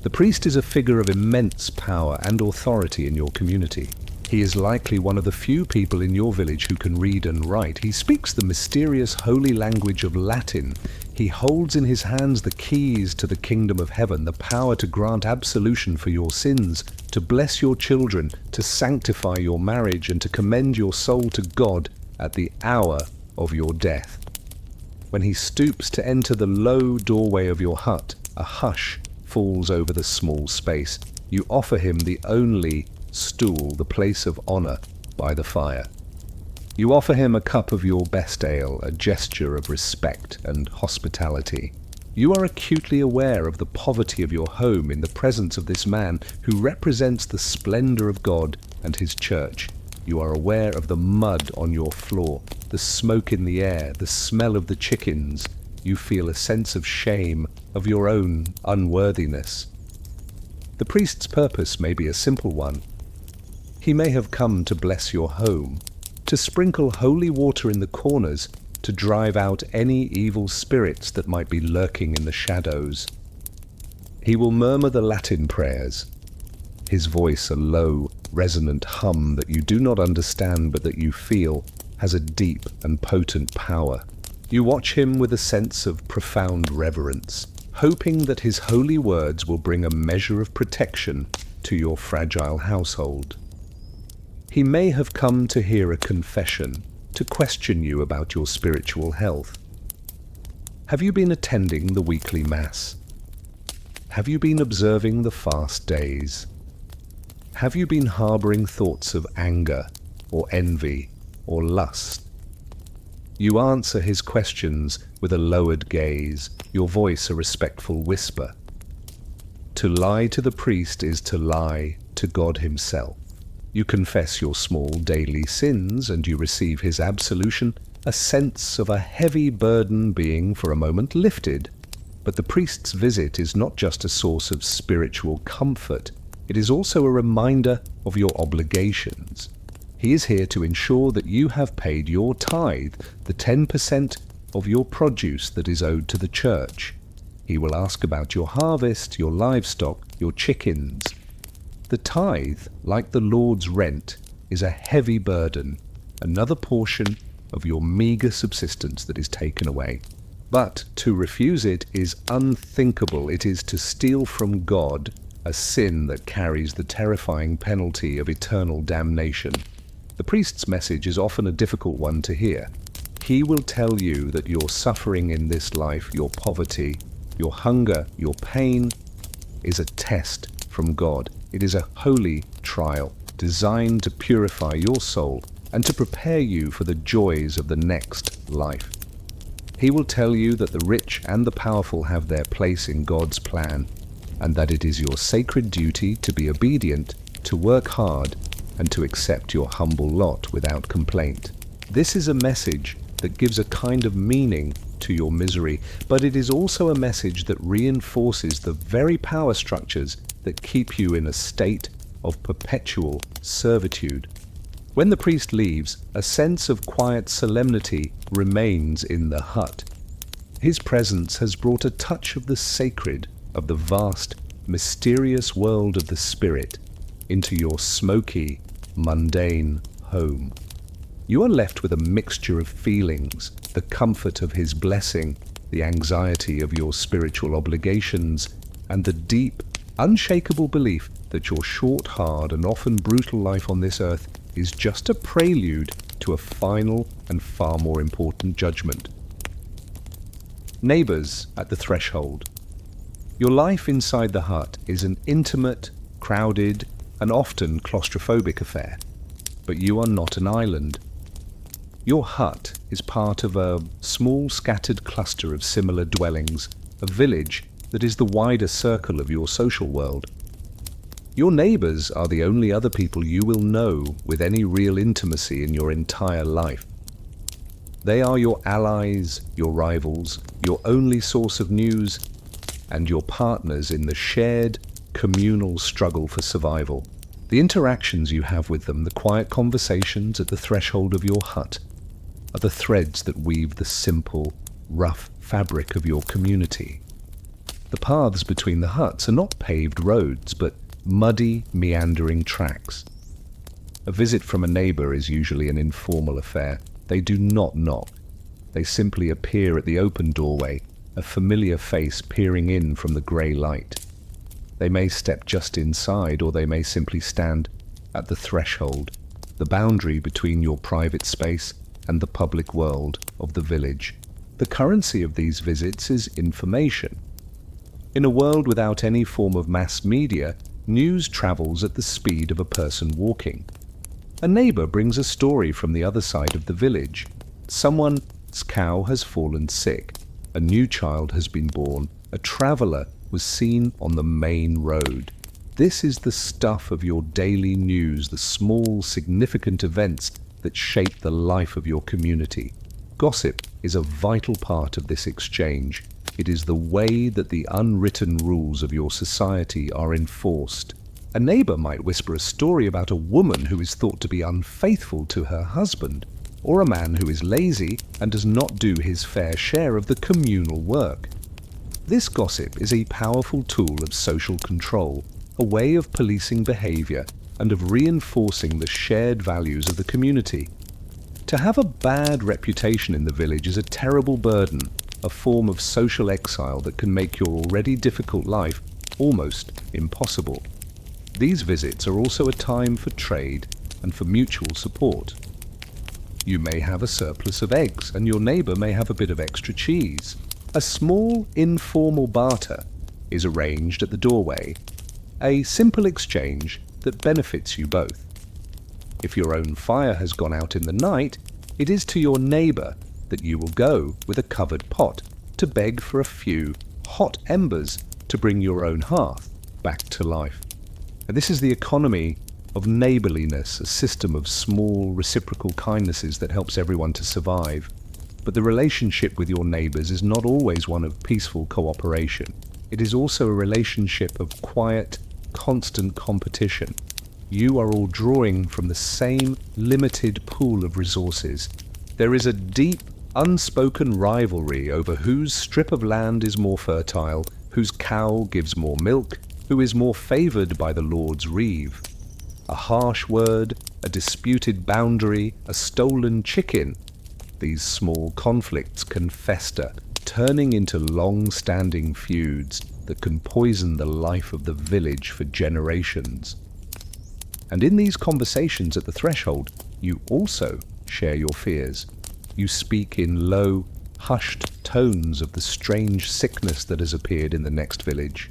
The priest is a figure of immense power and authority in your community. He is likely one of the few people in your village who can read and write. He speaks the mysterious holy language of Latin. He holds in his hands the keys to the kingdom of heaven, the power to grant absolution for your sins, to bless your children, to sanctify your marriage, and to commend your soul to God at the hour of your death. When he stoops to enter the low doorway of your hut, a hush falls over the small space. You offer him the only stool, the place of honor by the fire. You offer him a cup of your best ale, a gesture of respect and hospitality. You are acutely aware of the poverty of your home in the presence of this man who represents the splendor of God and his church. You are aware of the mud on your floor, the smoke in the air, the smell of the chickens. You feel a sense of shame, of your own unworthiness. The priest's purpose may be a simple one. He may have come to bless your home, to sprinkle holy water in the corners, to drive out any evil spirits that might be lurking in the shadows. He will murmur the Latin prayers, his voice a low, resonant hum that you do not understand but that you feel has a deep and potent power. You watch him with a sense of profound reverence, hoping that his holy words will bring a measure of protection to your fragile household. He may have come to hear a confession, to question you about your spiritual health. Have you been attending the weekly Mass? Have you been observing the fast days? Have you been harboring thoughts of anger, or envy, or lust? You answer his questions with a lowered gaze, your voice a respectful whisper. To lie to the priest is to lie to God himself. You confess your small daily sins and you receive his absolution, a sense of a heavy burden being for a moment lifted. But the priest's visit is not just a source of spiritual comfort, it is also a reminder of your obligations. He is here to ensure that you have paid your tithe, the 10% of your produce that is owed to the church. He will ask about your harvest, your livestock, your chickens. The tithe, like the Lord's rent, is a heavy burden, another portion of your meagre subsistence that is taken away. But to refuse it is unthinkable. It is to steal from God, a sin that carries the terrifying penalty of eternal damnation. The priest's message is often a difficult one to hear. He will tell you that your suffering in this life, your poverty, your hunger, your pain, is a test from God. It is a holy trial designed to purify your soul and to prepare you for the joys of the next life. He will tell you that the rich and the powerful have their place in God's plan, and that it is your sacred duty to be obedient, to work hard, and to accept your humble lot without complaint. This is a message that gives a kind of meaning to your misery, but it is also a message that reinforces the very power structures that keep you in a state of perpetual servitude. When the priest leaves, a sense of quiet solemnity remains in the hut. His presence has brought a touch of the sacred, of the vast, mysterious world of the spirit into your smoky, mundane home. You are left with a mixture of feelings, the comfort of his blessing, the anxiety of your spiritual obligations, and the deep, unshakable belief that your short, hard, and often brutal life on this earth is just a prelude to a final and far more important judgment. Neighbors at the threshold. Your life inside the hut is an intimate, crowded, and often claustrophobic affair. But you are not an island. Your hut is part of a small scattered cluster of similar dwellings, a village that is the wider circle of your social world. Your neighbors are the only other people you will know with any real intimacy in your entire life. They are your allies, your rivals, your only source of news, and your partners in the shared, communal struggle for survival. The interactions you have with them, the quiet conversations at the threshold of your hut, are the threads that weave the simple, rough fabric of your community. The paths between the huts are not paved roads, but muddy, meandering tracks. A visit from a neighbor is usually an informal affair. They do not knock. They simply appear at the open doorway, a familiar face peering in from the grey light. They may step just inside, or they may simply stand at the threshold, the boundary between your private space and the public world of the village. The currency of these visits is information. In a world without any form of mass media, news travels at the speed of a person walking. A neighbor brings a story from the other side of the village. Someone's cow has fallen sick. A new child has been born. A traveler was seen on the main road. This is the stuff of your daily news, the small, significant events that shape the life of your community. Gossip is a vital part of this exchange. It is the way that the unwritten rules of your society are enforced. A neighbor might whisper a story about a woman who is thought to be unfaithful to her husband, or a man who is lazy and does not do his fair share of the communal work. This gossip is a powerful tool of social control, a way of policing behavior and of reinforcing the shared values of the community. To have a bad reputation in the village is a terrible burden, a form of social exile that can make your already difficult life almost impossible. These visits are also a time for trade and for mutual support. You may have a surplus of eggs, and your neighbor may have a bit of extra cheese. A small, informal barter is arranged at the doorway, a simple exchange that benefits you both. If your own fire has gone out in the night, it is to your neighbor that you will go with a covered pot to beg for a few hot embers to bring your own hearth back to life. And this is the economy of neighborliness, a system of small reciprocal kindnesses that helps everyone to survive. But the relationship with your neighbors is not always one of peaceful cooperation. It is also a relationship of quiet, constant competition. You are all drawing from the same limited pool of resources. There is a deep, unspoken rivalry over whose strip of land is more fertile, whose cow gives more milk, who is more favored by the Lord's reeve. A harsh word, a disputed boundary, a stolen chicken. These small conflicts can fester, turning into long-standing feuds that can poison the life of the village for generations. And in these conversations at the threshold, you also share your fears. You speak in low, hushed tones of the strange sickness that has appeared in the next village.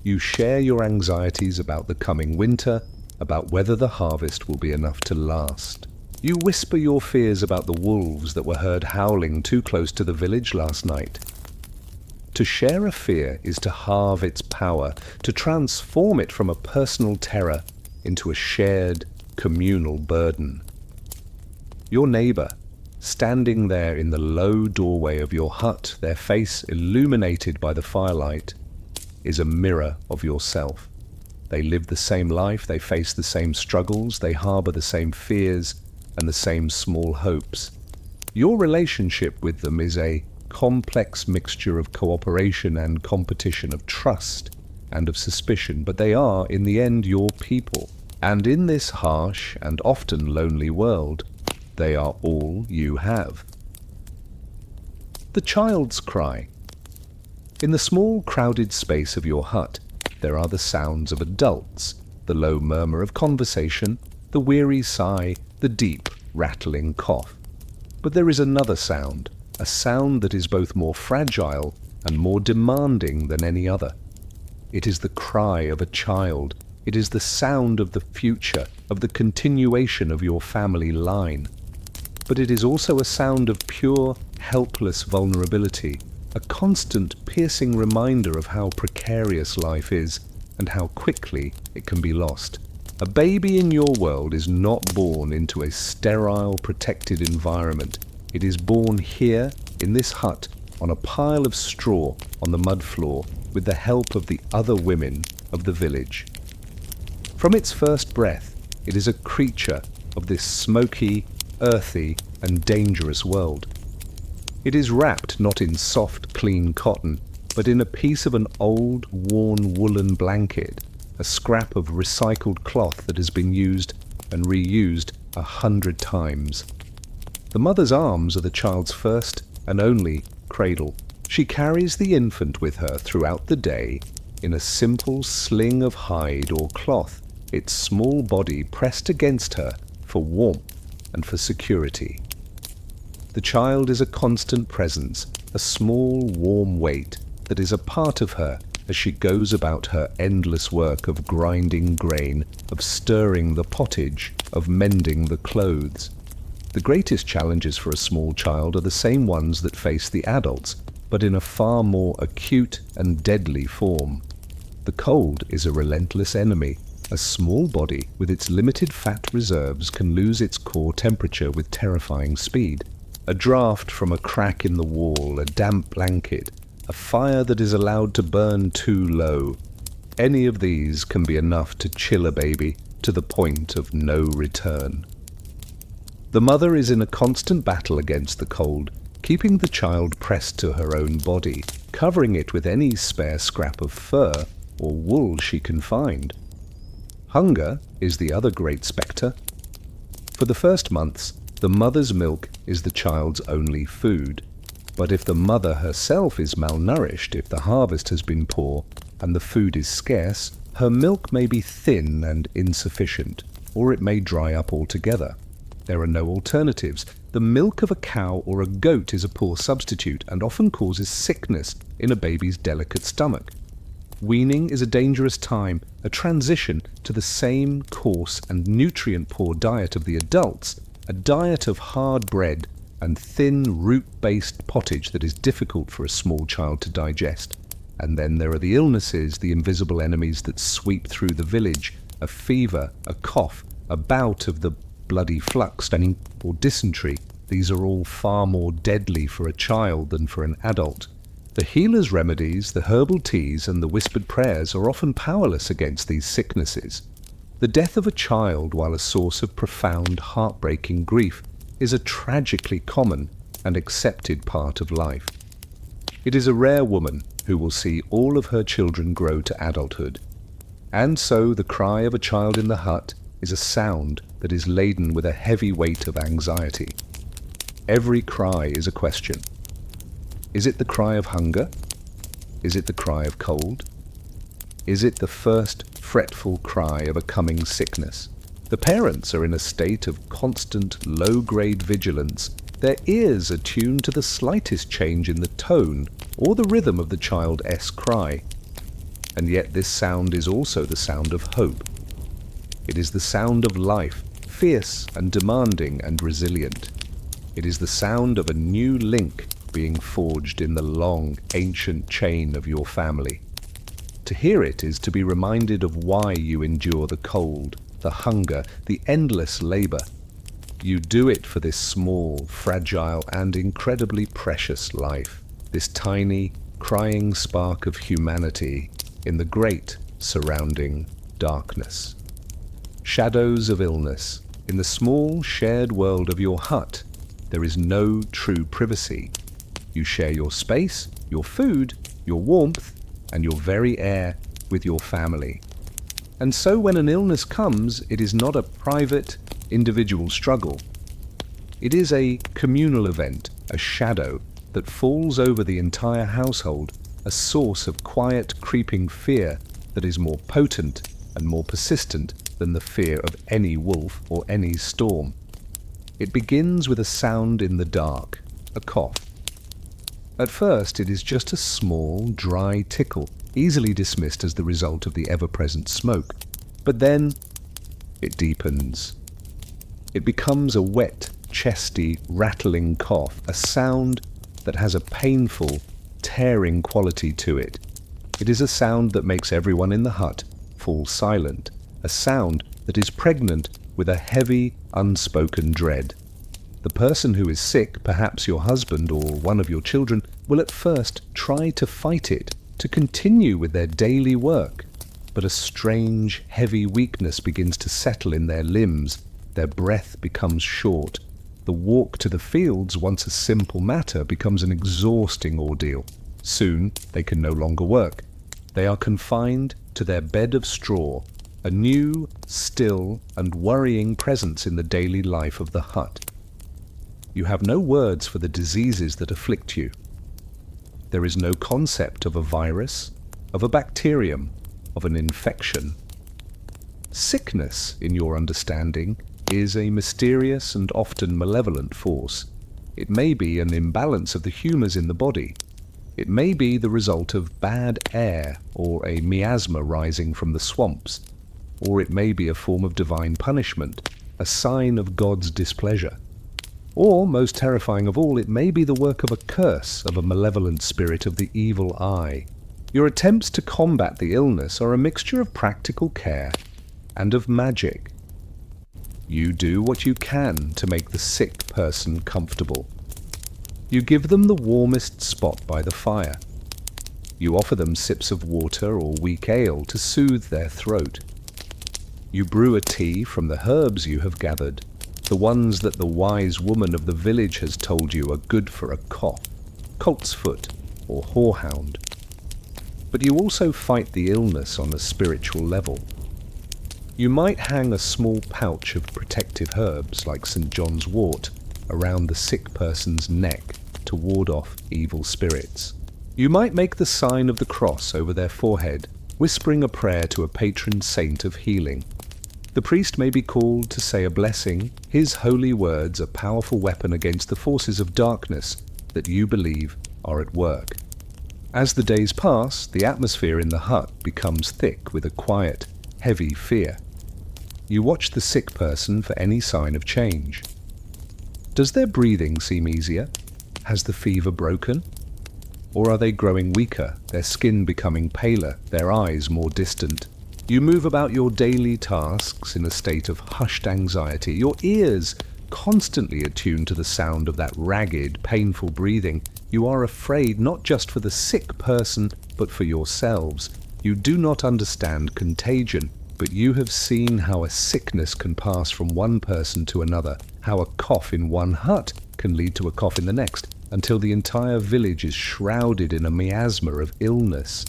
You share your anxieties about the coming winter, about whether the harvest will be enough to last. You whisper your fears about the wolves that were heard howling too close to the village last night. To share a fear is to halve its power, to transform it from a personal terror into a shared, communal burden. Your neighbor, standing there in the low doorway of your hut, their face illuminated by the firelight, is a mirror of yourself. They live the same life, they face the same struggles, they harbor the same fears and the same small hopes. Your relationship with them is a complex mixture of cooperation and competition, of trust and of suspicion, but they are, in the end, your people. And in this harsh and often lonely world, they are all you have. The child's cry. In the small, crowded space of your hut, there are the sounds of adults, the low murmur of conversation, the weary sigh, the deep, rattling cough. But there is another sound, a sound that is both more fragile and more demanding than any other. It is the cry of a child. It is the sound of the future, of the continuation of your family line. but it is also a sound of pure, helpless vulnerability, a constant, piercing reminder of how precarious life is and how quickly it can be lost. A baby in your world is not born into a sterile, protected environment. It is born here, in this hut, on a pile of straw on the mud floor, with the help of the other women of the village. From its first breath, it is a creature of this smoky, earthy, and dangerous world. It is wrapped not in soft, clean cotton, but in a piece of an old, worn woolen blanket, a scrap of recycled cloth that has been used and reused 100 times. The mother's arms are the child's first and only cradle. She carries the infant with her throughout the day in a simple sling of hide or cloth, its small body pressed against her for warmth and for security. The child is a constant presence, a small, warm weight that is a part of her as she goes about her endless work of grinding grain, of stirring the pottage, of mending the clothes. The greatest challenges for a small child are the same ones that face the adults, but in a far more acute and deadly form. The cold is a relentless enemy. A small body with its limited fat reserves can lose its core temperature with terrifying speed. A draft from a crack in the wall, a damp blanket, a fire that is allowed to burn too low. Any of these can be enough to chill a baby to the point of no return. The mother is in a constant battle against the cold, keeping the child pressed to her own body, covering it with any spare scrap of fur or wool she can find. Hunger is the other great spectre. For the first months, the mother's milk is the child's only food. But if the mother herself is malnourished, if the harvest has been poor and the food is scarce, her milk may be thin and insufficient, or it may dry up altogether. There are no alternatives. The milk of a cow or a goat is a poor substitute and often causes sickness in a baby's delicate stomach. Weaning is a dangerous time, a transition to the same coarse and nutrient-poor diet of the adults, a diet of hard bread and thin root-based pottage that is difficult for a small child to digest. And then there are the illnesses, the invisible enemies that sweep through the village, a fever, a cough, a bout of the bloody flux, or dysentery. These are all far more deadly for a child than for an adult. The healer's remedies, the herbal teas, and the whispered prayers are often powerless against these sicknesses. The death of a child, while a source of profound, heartbreaking grief, is a tragically common and accepted part of life. It is a rare woman who will see all of her children grow to adulthood. And so the cry of a child in the hut is a sound that is laden with a heavy weight of anxiety. Every cry is a question. Is it the cry of hunger? Is it the cry of cold? Is it the first fretful cry of a coming sickness? The parents are in a state of constant low-grade vigilance. Their ears are tuned to the slightest change in the tone or the rhythm of the child's cry. And yet this sound is also the sound of hope. It is the sound of life, fierce and demanding and resilient. It is the sound of a new link being forged in the long, ancient chain of your family. To hear it is to be reminded of why you endure the cold, the hunger, the endless labor. You do it for this small, fragile, and incredibly precious life, this tiny, crying spark of humanity in the great surrounding darkness. Shadows of illness. In the small, shared world of your hut, there is no true privacy. You share your space, your food, your warmth, and your very air with your family. And so when an illness comes, it is not a private, individual struggle. It is a communal event, a shadow that falls over the entire household, a source of quiet, creeping fear that is more potent and more persistent than the fear of any wolf or any storm. It begins with a sound in the dark, a cough. At first, it is just a small, dry tickle, easily dismissed as the result of the ever-present smoke. But then, it deepens. It becomes a wet, chesty, rattling cough, a sound that has a painful, tearing quality to it. It is a sound that makes everyone in the hut fall silent, a sound that is pregnant with a heavy, unspoken dread. The person who is sick, perhaps your husband or one of your children, will at first try to fight it, to continue with their daily work. But a strange, heavy weakness begins to settle in their limbs. Their breath becomes short. The walk to the fields, once a simple matter, becomes an exhausting ordeal. Soon they can no longer work. They are confined to their bed of straw, a new, still, and worrying presence in the daily life of the hut. You have no words for the diseases that afflict you. There is no concept of a virus, of a bacterium, of an infection. Sickness, in your understanding, is a mysterious and often malevolent force. It may be an imbalance of the humours in the body. It may be the result of bad air or a miasma rising from the swamps. Or it may be a form of divine punishment, a sign of God's displeasure. Or, most terrifying of all, it may be the work of a curse, of a malevolent spirit of the evil eye. Your attempts to combat the illness are a mixture of practical care and of magic. You do what you can to make the sick person comfortable. You give them the warmest spot by the fire. You offer them sips of water or weak ale to soothe their throat. You brew a tea from the herbs you have gathered, the ones that the wise woman of the village has told you are good for a cough, colt's foot, or horehound. But you also fight the illness on a spiritual level. You might hang a small pouch of protective herbs, like St. John's wort, around the sick person's neck to ward off evil spirits. You might make the sign of the cross over their forehead, whispering a prayer to a patron saint of healing. The priest may be called to say a blessing. His holy words a powerful weapon against the forces of darkness that you believe are at work. As the days pass, the atmosphere in the hut becomes thick with a quiet, heavy fear. You watch the sick person for any sign of change. Does their breathing seem easier? Has the fever broken? Or are they growing weaker, their skin becoming paler, their eyes more distant? You move about your daily tasks in a state of hushed anxiety, your ears constantly attuned to the sound of that ragged, painful breathing. You are afraid not just for the sick person, but for yourselves. You do not understand contagion, but you have seen how a sickness can pass from one person to another, how a cough in one hut can lead to a cough in the next, until the entire village is shrouded in a miasma of illness.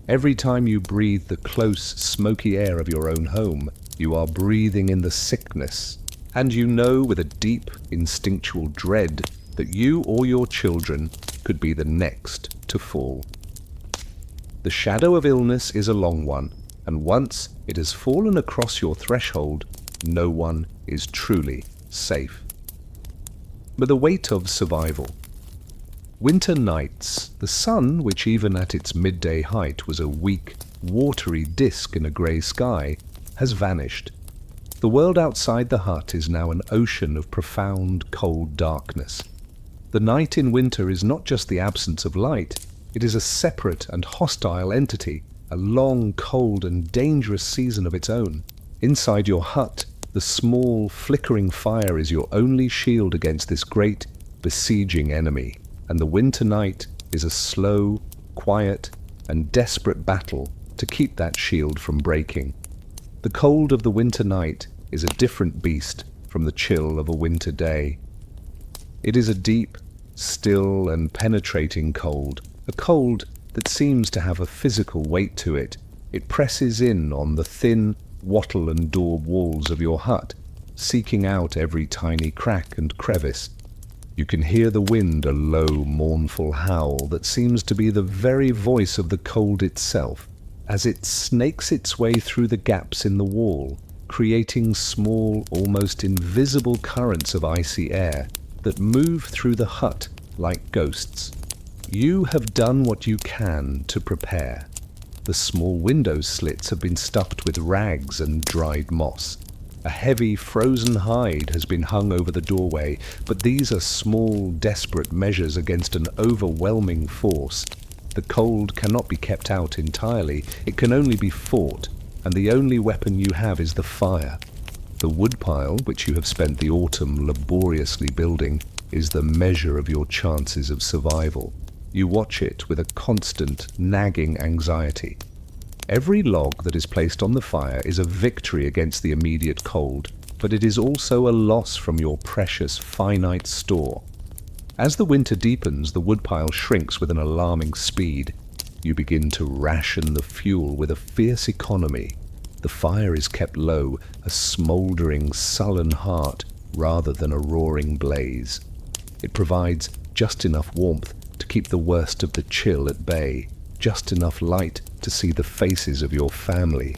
Every time you breathe the close, smoky air of your own home, you are breathing in the sickness, and you know with a deep, instinctual dread that you or your children could be the next to fall. The shadow of illness is a long one, and once it has fallen across your threshold, no one is truly safe. But the weight of survival. Winter nights, the sun, which even at its midday height was a weak, watery disk in a grey sky, has vanished. The world outside the hut is now an ocean of profound, cold darkness. The night in winter is not just the absence of light, it is a separate and hostile entity, a long, cold and dangerous season of its own. Inside your hut, the small, flickering fire is your only shield against this great, besieging enemy. And the winter night is a slow, quiet, and desperate battle to keep that shield from breaking. The cold of the winter night is a different beast from the chill of a winter day. It is a deep, still, and penetrating cold, a cold that seems to have a physical weight to it. It presses in on the thin, wattle and daub walls of your hut, seeking out every tiny crack and crevice. You can hear the wind, a low, mournful howl that seems to be the very voice of the cold itself, as it snakes its way through the gaps in the wall, creating small, almost invisible currents of icy air that move through the hut like ghosts. You have done what you can to prepare. The small window slits have been stuffed with rags and dried moss, A heavy, frozen hide has been hung over the doorway, but these are small, desperate measures against an overwhelming force. The cold cannot be kept out entirely, it can only be fought, and the only weapon you have is the fire. The woodpile, which you have spent the autumn laboriously building, is the measure of your chances of survival. You watch it with a constant, nagging anxiety. Every log that is placed on the fire is a victory against the immediate cold, but it is also a loss from your precious, finite store. As the winter deepens, the woodpile shrinks with an alarming speed. You begin to ration the fuel with a fierce economy. The fire is kept low, a smouldering, sullen heart, rather than a roaring blaze. It provides just enough warmth to keep the worst of the chill at bay, just enough light to see the faces of your family.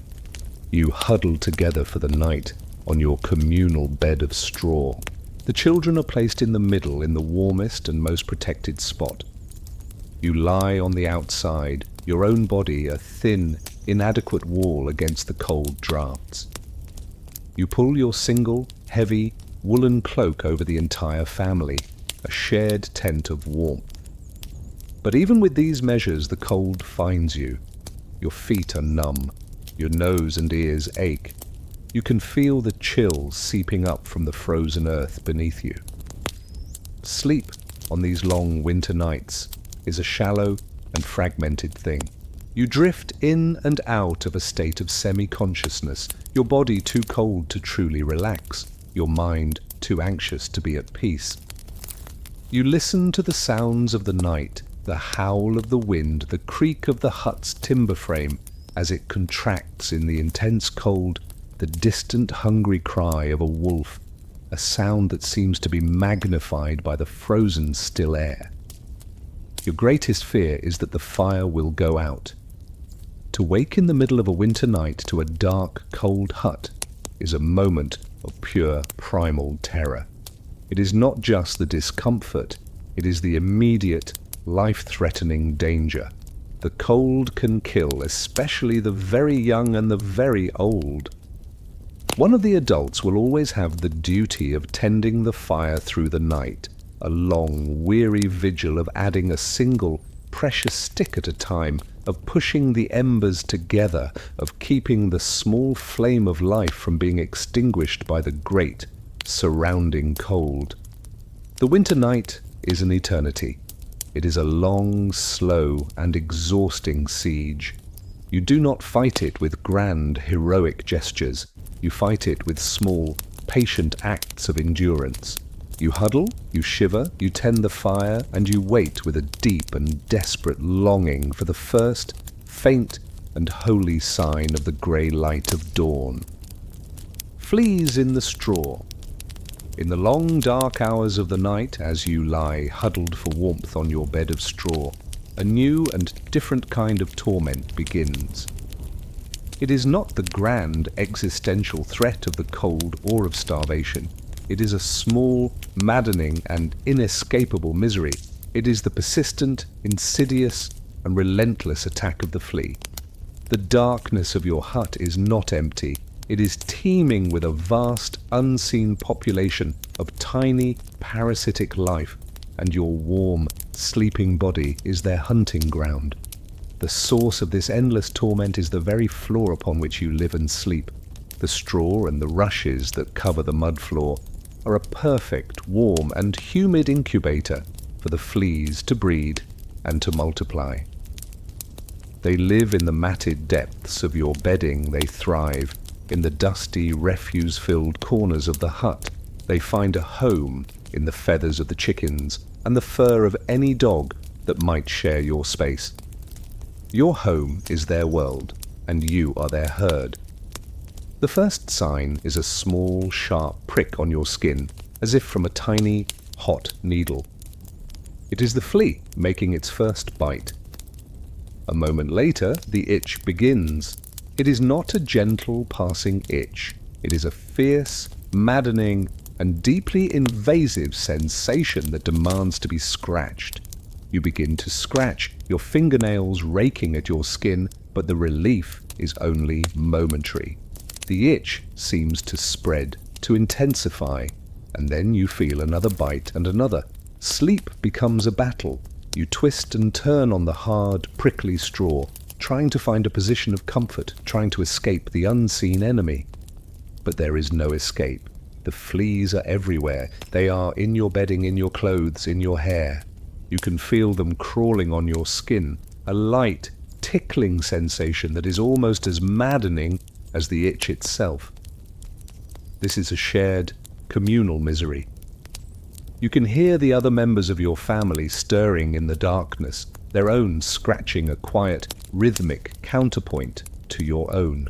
You huddle together for the night on your communal bed of straw. The children are placed in the middle, in the warmest and most protected spot. You lie on the outside, your own body a thin, inadequate wall against the cold drafts. You pull your single, heavy, woolen cloak over the entire family, a shared tent of warmth. But even with these measures, the cold finds you. Your feet are numb, your nose and ears ache. You can feel the chill seeping up from the frozen earth beneath you. Sleep on these long winter nights is a shallow and fragmented thing. You drift in and out of a state of semi-consciousness, your body too cold to truly relax, your mind too anxious to be at peace. You listen to the sounds of the night, the howl of the wind, the creak of the hut's timber frame as it contracts in the intense cold, the distant hungry cry of a wolf, a sound that seems to be magnified by the frozen still air. Your greatest fear is that the fire will go out. To wake in the middle of a winter night to a dark, cold hut is a moment of pure primal terror. It is not just the discomfort, it is the immediate, life-threatening danger. The cold can kill, especially the very young and the very old. One of the adults will always have the duty of tending the fire through the night, a long, weary vigil of adding a single, precious stick at a time, of pushing the embers together, of keeping the small flame of life from being extinguished by the great, surrounding cold. The winter night is an eternity. It is a long, slow, and exhausting siege. You do not fight it with grand, heroic gestures. You fight it with small, patient acts of endurance. You huddle, you shiver, you tend the fire, and you wait with a deep and desperate longing for the first, faint and holy sign of the grey light of dawn. Fleas in the straw. In the long dark hours of the night, as you lie huddled for warmth on your bed of straw, a new and different kind of torment begins. It is not the grand existential threat of the cold or of starvation. It is a small, maddening, and inescapable misery. It is the persistent, insidious, and relentless attack of the flea. The darkness of your hut is not empty. It is teeming with a vast, unseen population of tiny, parasitic life, and your warm, sleeping body is their hunting ground. The source of this endless torment is the very floor upon which you live and sleep. The straw and the rushes that cover the mud floor are a perfect, warm, and humid incubator for the fleas to breed and to multiply. They live in the matted depths of your bedding. They thrive in the dusty, refuse-filled corners of the hut. They find a home in the feathers of the chickens and the fur of any dog that might share your space. Your home is their world, and you are their herd. The first sign is a small, sharp prick on your skin, as if from a tiny, hot needle. It is the flea making its first bite. A moment later, the itch begins. It is not a gentle passing itch. It is a fierce, maddening, and deeply invasive sensation that demands to be scratched. You begin to scratch, your fingernails raking at your skin, but the relief is only momentary. The itch seems to spread, to intensify, and then you feel another bite and another. Sleep becomes a battle. You twist and turn on the hard, prickly straw, trying to find a position of comfort, trying to escape the unseen enemy. But there is no escape. The fleas are everywhere. They are in your bedding, in your clothes, in your hair. You can feel them crawling on your skin, a light, tickling sensation that is almost as maddening as the itch itself. This is a shared, communal misery. You can hear the other members of your family stirring in the darkness, their own scratching a quiet, rhythmic counterpoint to your own.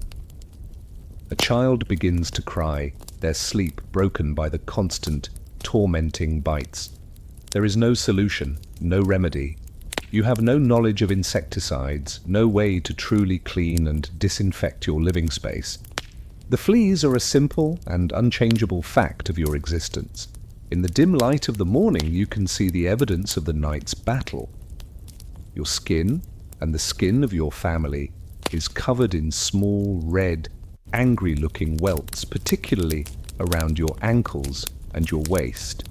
A child begins to cry, their sleep broken by the constant, tormenting bites. There is no solution, no remedy. You have no knowledge of insecticides, no way to truly clean and disinfect your living space. The fleas are a simple and unchangeable fact of your existence. In the dim light of the morning, you can see the evidence of the night's battle. Your skin, and the skin of your family, is covered in small, red, angry-looking welts, particularly around your ankles and your waist.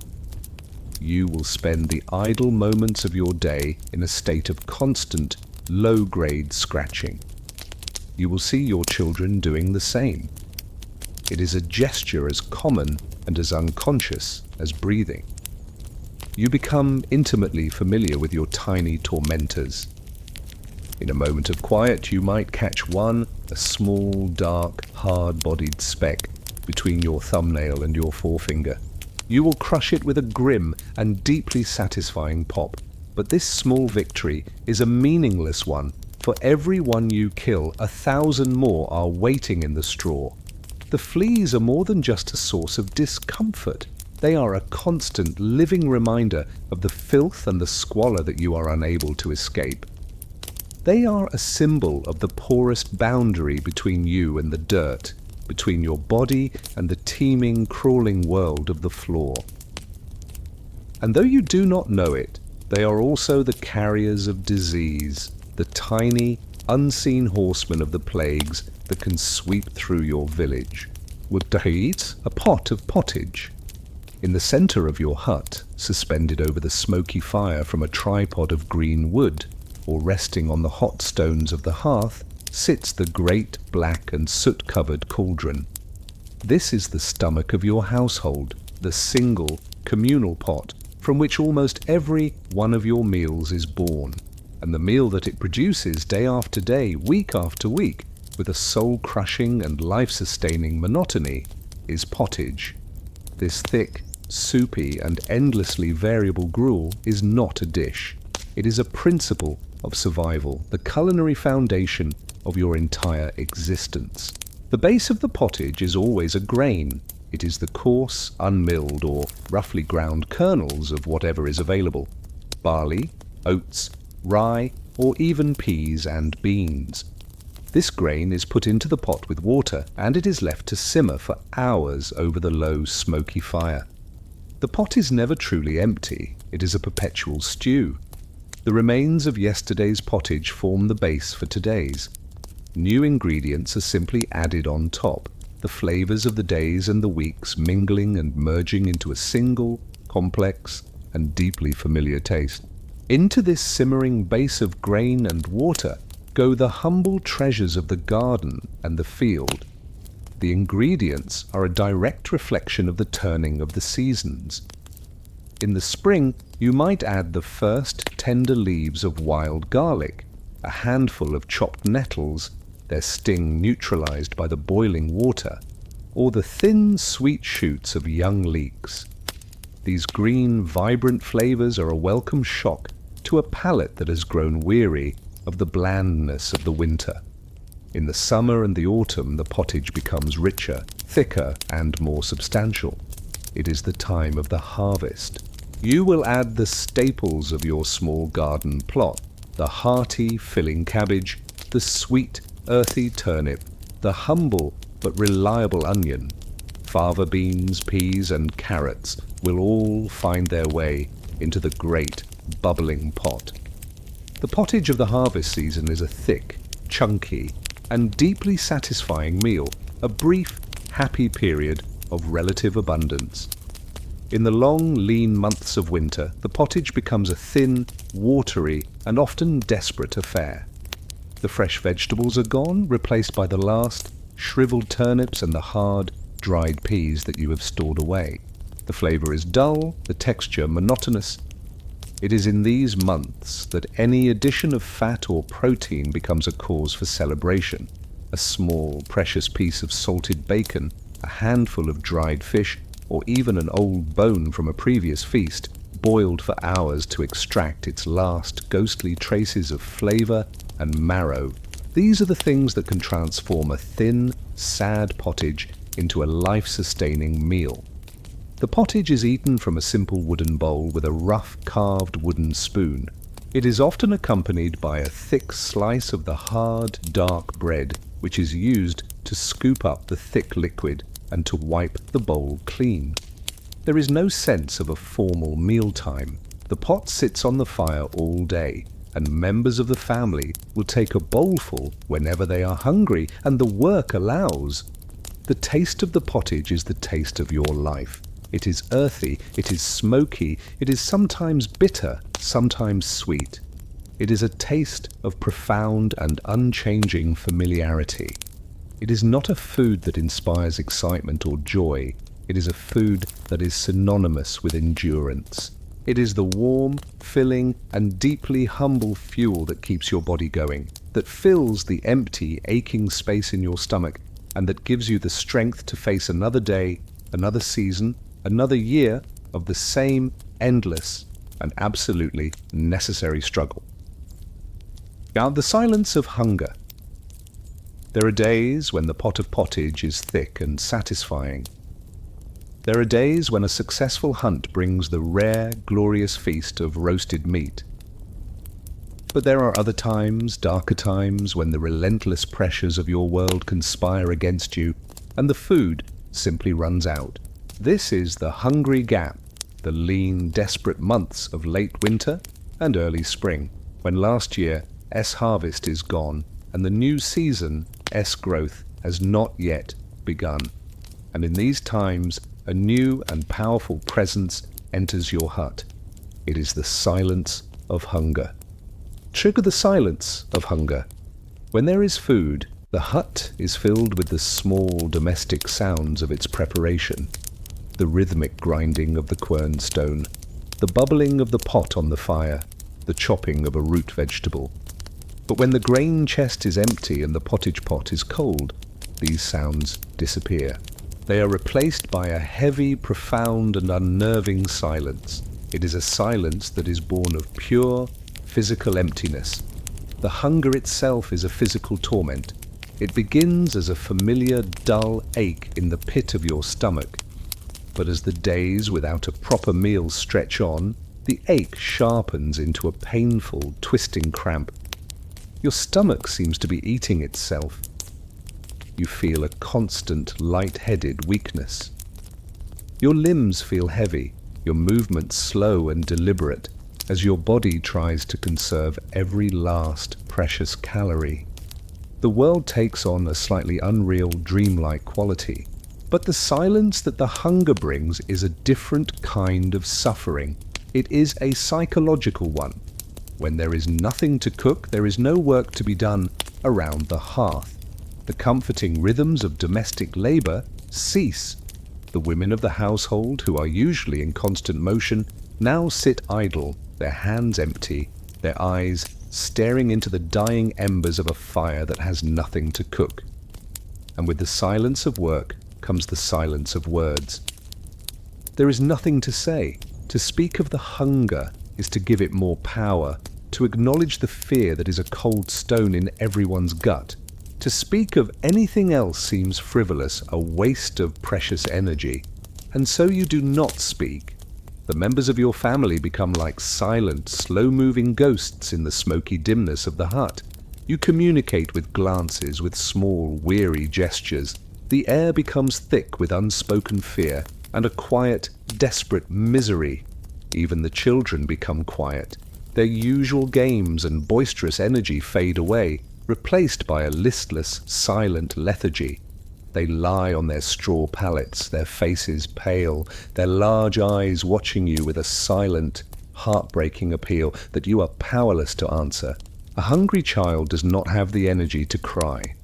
You will spend the idle moments of your day in a state of constant, low-grade scratching. You will see your children doing the same. It is a gesture as common and as unconscious as breathing. You become intimately familiar with your tiny tormentors. In a moment of quiet, you might catch one, a small, dark, hard-bodied speck between your thumbnail and your forefinger. You will crush it with a grim and deeply satisfying pop. But this small victory is a meaningless one. For every one you kill, 1,000 more are waiting in the straw. The fleas are more than just a source of discomfort. They are a constant, living reminder of the filth and the squalor that you are unable to escape. They are a symbol of the porous boundary between you and the dirt, between your body and the teeming, crawling world of the floor. And though you do not know it, they are also the carriers of disease, the tiny, unseen horsemen of the plagues that can sweep through your village. Would eat a pot of pottage. In the center of your hut, suspended over the smoky fire from a tripod of green wood, or resting on the hot stones of the hearth, sits the great black and soot-covered cauldron. This is the stomach of your household, the single, communal pot from which almost every one of your meals is born, and the meal that it produces day after day, week after week, with a soul-crushing and life-sustaining monotony, is pottage. This thick, soupy, and endlessly variable gruel is not a dish. It is a principle of survival, the culinary foundation of your entire existence. The base of the pottage is always a grain. It is the coarse, unmilled, or roughly ground kernels of whatever is available. Barley, oats, rye, or even peas and beans. This grain is put into the pot with water, and it is left to simmer for hours over the low, smoky fire. The pot is never truly empty. It is a perpetual stew. The remains of yesterday's pottage form the base for today's. New ingredients are simply added on top, the flavors of the days and the weeks mingling and merging into a single, complex, and deeply familiar taste. Into this simmering base of grain and water go the humble treasures of the garden and the field. The ingredients are a direct reflection of the turning of the seasons. In the spring, you might add the first tender leaves of wild garlic, a handful of chopped nettles, their sting neutralized by the boiling water, or the thin, sweet shoots of young leeks. These green, vibrant flavors are a welcome shock to a palate that has grown weary of the blandness of the winter. In the summer and the autumn, the pottage becomes richer, thicker, and more substantial. It is the time of the harvest. You will add the staples of your small garden plot, the hearty, filling cabbage, the sweet, earthy turnip, the humble but reliable onion. Fava beans, peas, and carrots will all find their way into the great, bubbling pot. The pottage of the harvest season is a thick, chunky, and deeply satisfying meal, a brief, happy period of relative abundance. In the long, lean months of winter, the pottage becomes a thin, watery, and often desperate affair. The fresh vegetables are gone, replaced by the last shriveled turnips and the hard, dried peas that you have stored away. The flavor is dull, the texture monotonous. It is in these months that any addition of fat or protein becomes a cause for celebration. A small, precious piece of salted bacon, a handful of dried fish, or even an old bone from a previous feast, boiled for hours to extract its last ghostly traces of flavor and marrow. These are the things that can transform a thin, sad pottage into a life-sustaining meal. The pottage is eaten from a simple wooden bowl with a rough carved wooden spoon. It is often accompanied by a thick slice of the hard, dark bread, which is used to scoop up the thick liquid and to wipe the bowl clean. There is no sense of a formal mealtime. The pot sits on the fire all day, and members of the family will take a bowlful whenever they are hungry, and the work allows. The taste of the pottage is the taste of your life. It is earthy, it is smoky, it is sometimes bitter, sometimes sweet. It is a taste of profound and unchanging familiarity. It is not a food that inspires excitement or joy. It is a food that is synonymous with endurance. It is the warm, filling, and deeply humble fuel that keeps your body going, that fills the empty, aching space in your stomach, and that gives you the strength to face another day, another season, another year of the same endless and absolutely necessary struggle. Now, the silence of hunger. There are days when the pot of pottage is thick and satisfying. There are days when a successful hunt brings the rare, glorious feast of roasted meat. But there are other times, darker times, when the relentless pressures of your world conspire against you, and the food simply runs out. This is the hungry gap, the lean, desperate months of late winter and early spring, when last year harvest is gone, and the new season growth has not yet begun. And in these times, a new and powerful presence enters your hut. It is the silence of hunger. Trigger the silence of hunger. When there is food, the hut is filled with the small domestic sounds of its preparation. The rhythmic grinding of the quernstone, the bubbling of the pot on the fire, the chopping of a root vegetable. But when the grain chest is empty and the pottage pot is cold, these sounds disappear. They are replaced by a heavy, profound, and unnerving silence. It is a silence that is born of pure, physical emptiness. The hunger itself is a physical torment. It begins as a familiar, dull ache in the pit of your stomach. But as the days without a proper meal stretch on, the ache sharpens into a painful, twisting cramp. Your stomach seems to be eating itself. You feel a constant, light-headed weakness. Your limbs feel heavy, your movements slow and deliberate, as your body tries to conserve every last precious calorie. The world takes on a slightly unreal, dreamlike quality. But the silence that the hunger brings is a different kind of suffering. It is a psychological one. When there is nothing to cook, there is no work to be done around the hearth. The comforting rhythms of domestic labor cease. The women of the household, who are usually in constant motion, now sit idle, their hands empty, their eyes staring into the dying embers of a fire that has nothing to cook. And with the silence of work comes the silence of words. There is nothing to say. To speak of the hunger is to give it more power, to acknowledge the fear that is a cold stone in everyone's gut. To speak of anything else seems frivolous, a waste of precious energy. And so you do not speak. The members of your family become like silent, slow-moving ghosts in the smoky dimness of the hut. You communicate with glances, with small, weary gestures. The air becomes thick with unspoken fear and a quiet, desperate misery. Even the children become quiet. Their usual games and boisterous energy fade away, replaced by a listless, silent lethargy. They lie on their straw pallets, their faces pale, their large eyes watching you with a silent, heartbreaking appeal that you are powerless to answer. A hungry child does not have the energy to cry.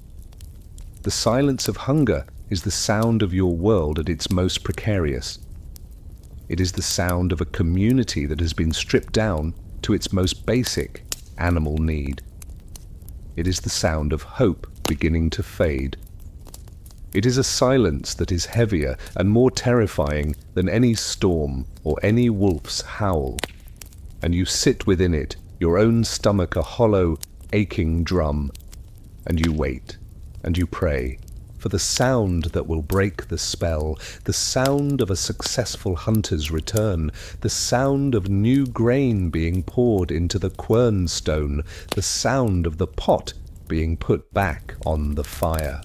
The silence of hunger is the sound of your world at its most precarious. It is the sound of a community that has been stripped down to its most basic animal need. It is the sound of hope beginning to fade. It is a silence that is heavier and more terrifying than any storm or any wolf's howl. And you sit within it, your own stomach a hollow, aching drum, and you wait, and you pray for the sound that will break the spell, the sound of a successful hunter's return, the sound of new grain being poured into the quernstone, the sound of the pot being put back on the fire.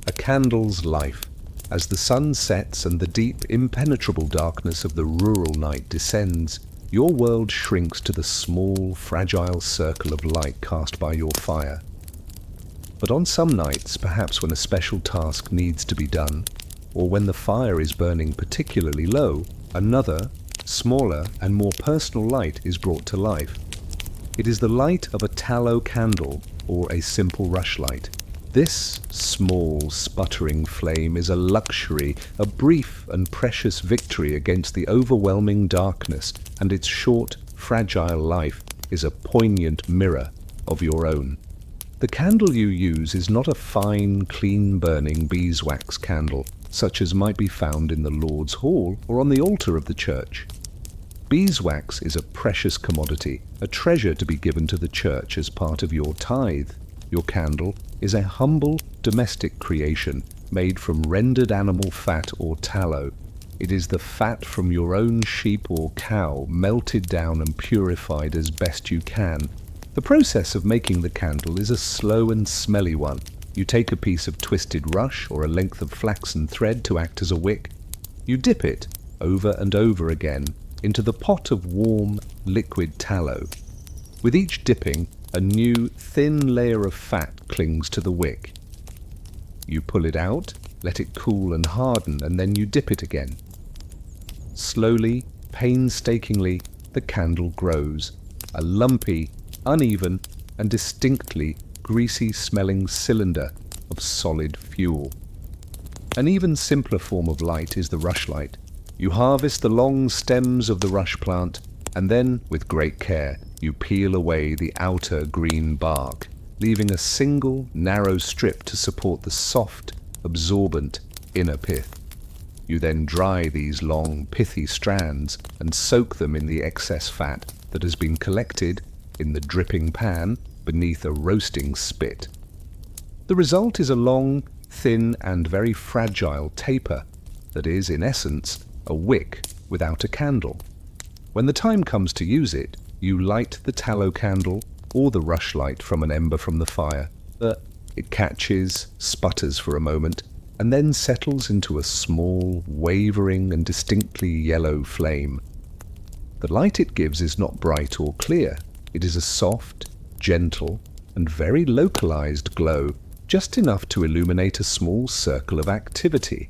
A candle's life. As the sun sets and the deep, impenetrable darkness of the rural night descends, your world shrinks to the small, fragile circle of light cast by your fire. But on some nights, perhaps when a special task needs to be done, or when the fire is burning particularly low, another, smaller and more personal light is brought to life. It is the light of a tallow candle or a simple rushlight. This small, sputtering flame is a luxury, a brief and precious victory against the overwhelming darkness, and its short, fragile life is a poignant mirror of your own. The candle you use is not a fine, clean-burning beeswax candle, such as might be found in the Lord's Hall or on the altar of the church. Beeswax is a precious commodity, a treasure to be given to the church as part of your tithe. Your candle is a humble, domestic creation made from rendered animal fat or tallow. It is the fat from your own sheep or cow, melted down and purified as best you can. The process of making the candle is a slow and smelly one. You take a piece of twisted rush or a length of flaxen thread to act as a wick. You dip it, over and over again, into the pot of warm, liquid tallow. With each dipping, a new, thin layer of fat clings to the wick. You pull it out, let it cool and harden, and then you dip it again. Slowly, painstakingly, the candle grows, a lumpy, uneven, and distinctly greasy-smelling cylinder of solid fuel. An even simpler form of light is the rushlight. You harvest the long stems of the rush plant, and then, with great care, you peel away the outer green bark, leaving a single, narrow strip to support the soft, absorbent inner pith. You then dry these long, pithy strands and soak them in the excess fat that has been collected in the dripping pan beneath a roasting spit. The result is a long, thin and very fragile taper that is, in essence, a wick without a candle. When the time comes to use it, you light the tallow candle or the rushlight from an ember from the fire. It catches, sputters for a moment, and then settles into a small, wavering and distinctly yellow flame. The light it gives is not bright or clear. It is a soft, gentle, and very localized glow, just enough to illuminate a small circle of activity.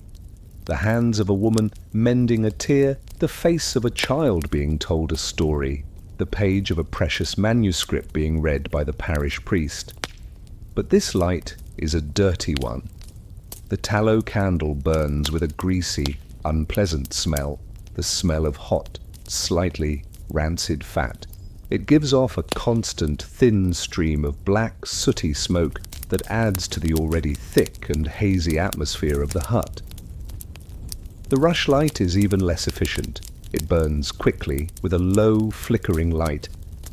The hands of a woman mending a tear, the face of a child being told a story, the page of a precious manuscript being read by the parish priest. But this light is a dirty one. The tallow candle burns with a greasy, unpleasant smell, the smell of hot, slightly rancid fat. It gives off a constant, thin stream of black, sooty smoke that adds to the already thick and hazy atmosphere of the hut. The rushlight is even less efficient. It burns quickly with a low, flickering light,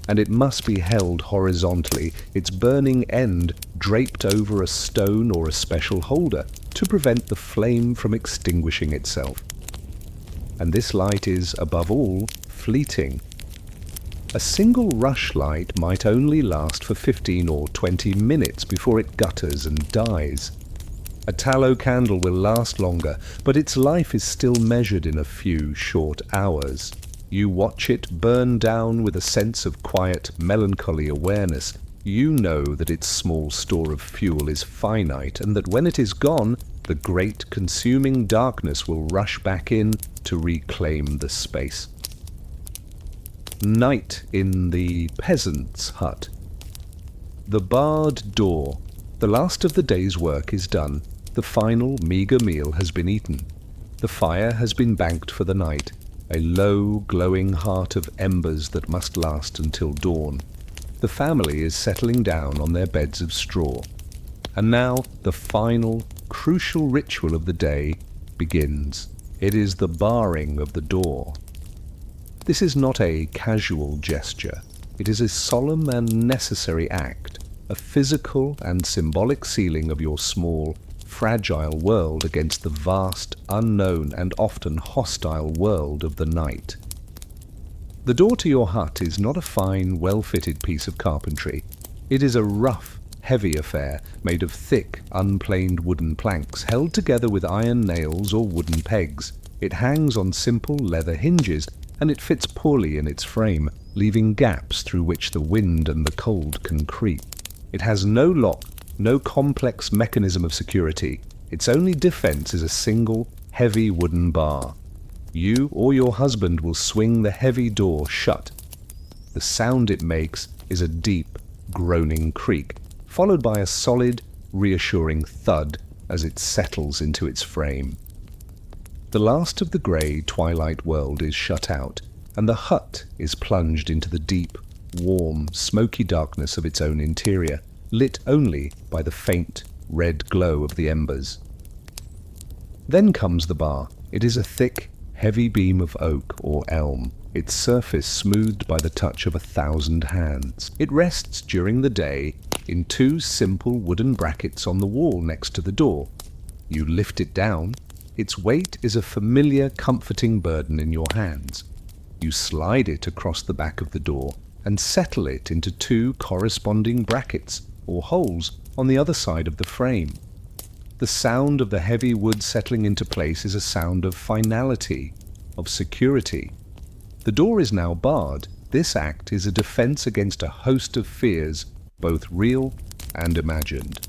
and it must be held horizontally, its burning end draped over a stone or a special holder to prevent the flame from extinguishing itself. And this light is, above all, fleeting. A single rushlight might only last for 15 or 20 minutes before it gutters and dies. A tallow candle will last longer, but its life is still measured in a few short hours. You watch it burn down with a sense of quiet, melancholy awareness. You know that its small store of fuel is finite, and that when it is gone, The great consuming darkness will rush back in to reclaim the space. Night in the peasant's hut. The barred door. The last of the day's work is done. The final meagre meal has been eaten. The fire has been banked for the night, a low, glowing heart of embers that must last until dawn. The family is settling down on their beds of straw. And now the final, crucial ritual of the day begins. It is the barring of the door. This is not a casual gesture. It is a solemn and necessary act, a physical and symbolic sealing of your small, fragile world against the vast, unknown, and often hostile world of the night. The door to your hut is not a fine, well-fitted piece of carpentry. It is a rough, heavy affair made of thick, unplaned wooden planks held together with iron nails or wooden pegs. It hangs on simple leather hinges, and it fits poorly in its frame, leaving gaps through which the wind and the cold can creep. It has no lock, no complex mechanism of security. Its only defense is a single, heavy wooden bar. You or your husband will swing the heavy door shut. The sound it makes is a deep, groaning creak, followed by a solid, reassuring thud as it settles into its frame. The last of the grey twilight world is shut out, and the hut is plunged into the deep, warm, smoky darkness of its own interior, lit only by the faint, red glow of the embers. Then comes the bar. It is a thick, heavy beam of oak or elm, its surface smoothed by the touch of 1,000 hands. It rests during the day in 2 simple wooden brackets on the wall next to the door. You lift it down. Its weight is a familiar, comforting burden in your hands. You slide it across the back of the door and settle it into 2 corresponding brackets or holes on the other side of the frame. The sound of the heavy wood settling into place is a sound of finality, of security. The door is now barred. This act is a defense against a host of fears, both real and imagined.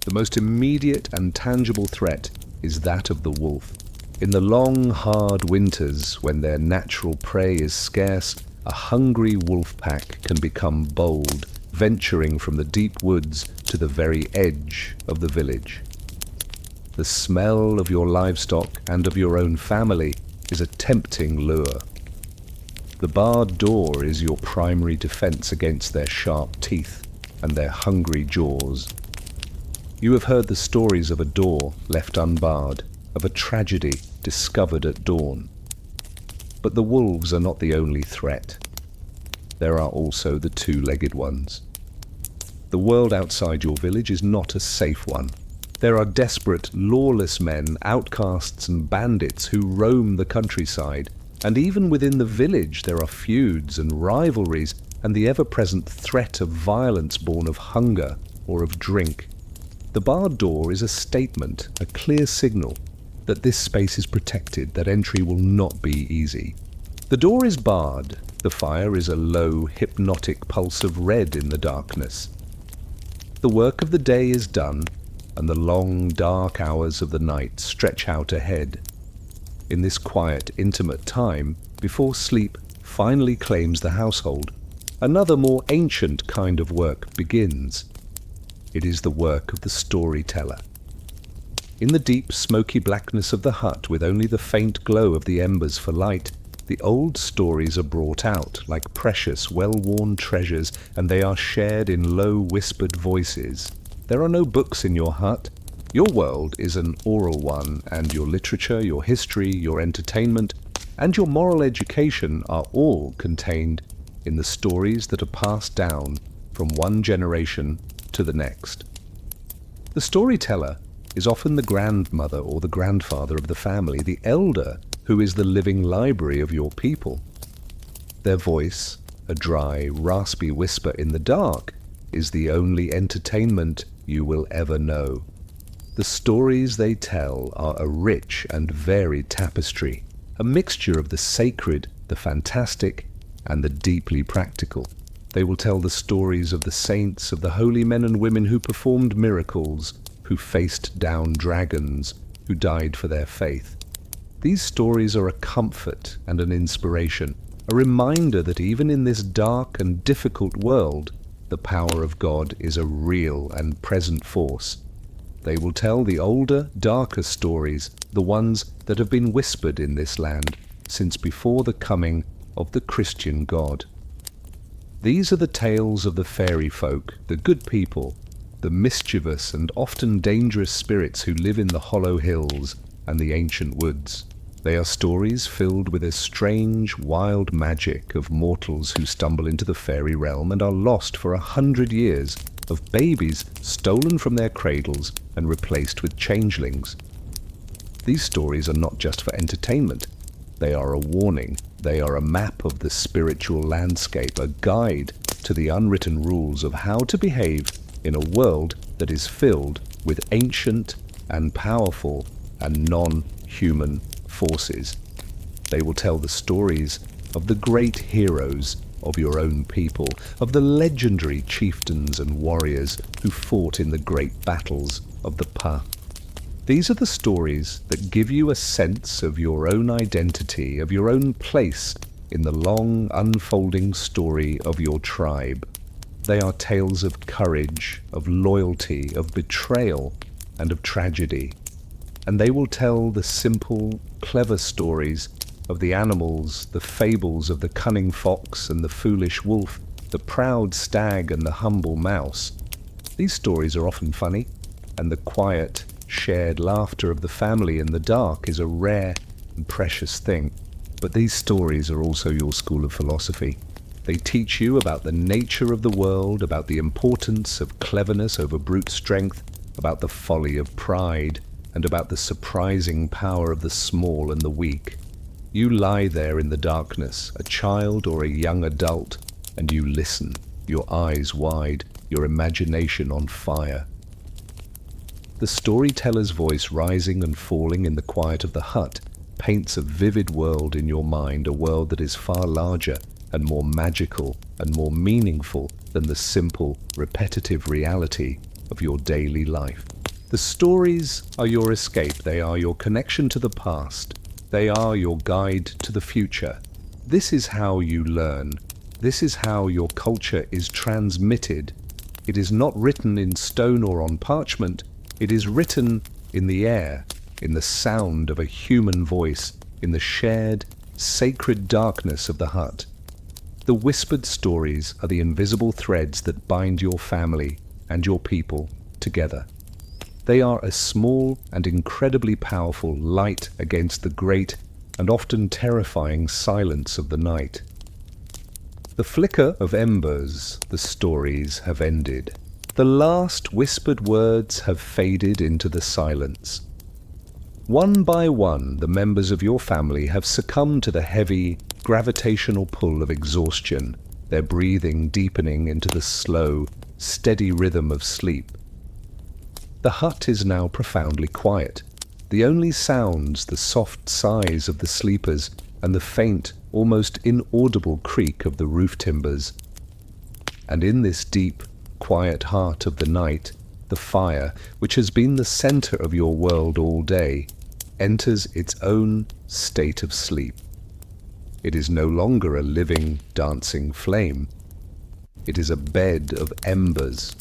The most immediate and tangible threat is that of the wolf. In the long, hard winters, when their natural prey is scarce, a hungry wolf pack can become bold, venturing from the deep woods to the very edge of the village. The smell of your livestock and of your own family is a tempting lure. The barred door is your primary defense against their sharp teeth and their hungry jaws. You have heard the stories of a door left unbarred, of a tragedy discovered at dawn. But the wolves are not the only threat. There are also the 2-legged ones. The world outside your village is not a safe one. There are desperate, lawless men, outcasts and bandits who roam the countryside, and even within the village there are feuds and rivalries and the ever-present threat of violence born of hunger or of drink. The barred door is a statement, a clear signal that this space is protected, that entry will not be easy. The door is barred. The fire is a low, hypnotic pulse of red in the darkness. The work of the day is done, and the long, dark hours of the night stretch out ahead. In this quiet, intimate time, before sleep finally claims the household, another more ancient kind of work begins. It is the work of the storyteller. In the deep, smoky blackness of the hut, with only the faint glow of the embers for light, the old stories are brought out like precious, well-worn treasures, and they are shared in low, whispered voices. There are no books in your hut. Your world is an oral one, and your literature, your history, your entertainment, and your moral education are all contained in the stories that are passed down from one generation to the next. The storyteller is often the grandmother or the grandfather of the family, the elder who is the living library of your people. Their voice, a dry, raspy whisper in the dark, is the only entertainment you will ever know. The stories they tell are a rich and varied tapestry, a mixture of the sacred, the fantastic, and the deeply practical. They will tell the stories of the saints, of the holy men and women who performed miracles, who faced down dragons, who died for their faith. These stories are a comfort and an inspiration, a reminder that even in this dark and difficult world, the power of God is a real and present force. They will tell the older, darker stories, the ones that have been whispered in this land since before the coming of the Christian God. These are the tales of the fairy folk, the good people, the mischievous and often dangerous spirits who live in the hollow hills and the ancient woods. They are stories filled with a strange, wild magic of mortals who stumble into the fairy realm and are lost for 100 years, of babies stolen from their cradles and replaced with changelings. These stories are not just for entertainment. They are a warning. They are a map of the spiritual landscape, a guide to the unwritten rules of how to behave in a world that is filled with ancient and powerful and non-human forces. They will tell the stories of the great heroes of your own people, of the legendary chieftains and warriors who fought in the great battles of the past. These are the stories that give you a sense of your own identity, of your own place in the long unfolding story of your tribe. They are tales of courage, of loyalty, of betrayal, and of tragedy. And they will tell the simple, clever stories of the animals, the fables of the cunning fox and the foolish wolf, the proud stag and the humble mouse. These stories are often funny, and the quiet, shared laughter of the family in the dark is a rare and precious thing. But these stories are also your school of philosophy. They teach you about the nature of the world, about the importance of cleverness over brute strength, about the folly of pride, and about the surprising power of the small and the weak. You lie there in the darkness, a child or a young adult, and you listen, your eyes wide, your imagination on fire. The storyteller's voice rising and falling in the quiet of the hut paints a vivid world in your mind, a world that is far larger and more magical and more meaningful than the simple, repetitive reality of your daily life. The stories are your escape. They are your connection to the past. They are your guide to the future. This is how you learn. This is how your culture is transmitted. It is not written in stone or on parchment. It is written in the air, in the sound of a human voice, in the shared, sacred darkness of the hut. The whispered stories are the invisible threads that bind your family and your people together. They are a small and incredibly powerful light against the great and often terrifying silence of the night. The flicker of embers, the stories have ended. The last whispered words have faded into the silence. One by one, the members of your family have succumbed to the heavy, gravitational pull of exhaustion, their breathing deepening into the slow, steady rhythm of sleep. The hut is now profoundly quiet. The only sounds, the soft sighs of the sleepers and the faint, almost inaudible creak of the roof timbers. And in this deep, quiet heart of the night, the fire, which has been the center of your world all day, enters its own state of sleep. It is no longer a living, dancing flame. It is a bed of embers,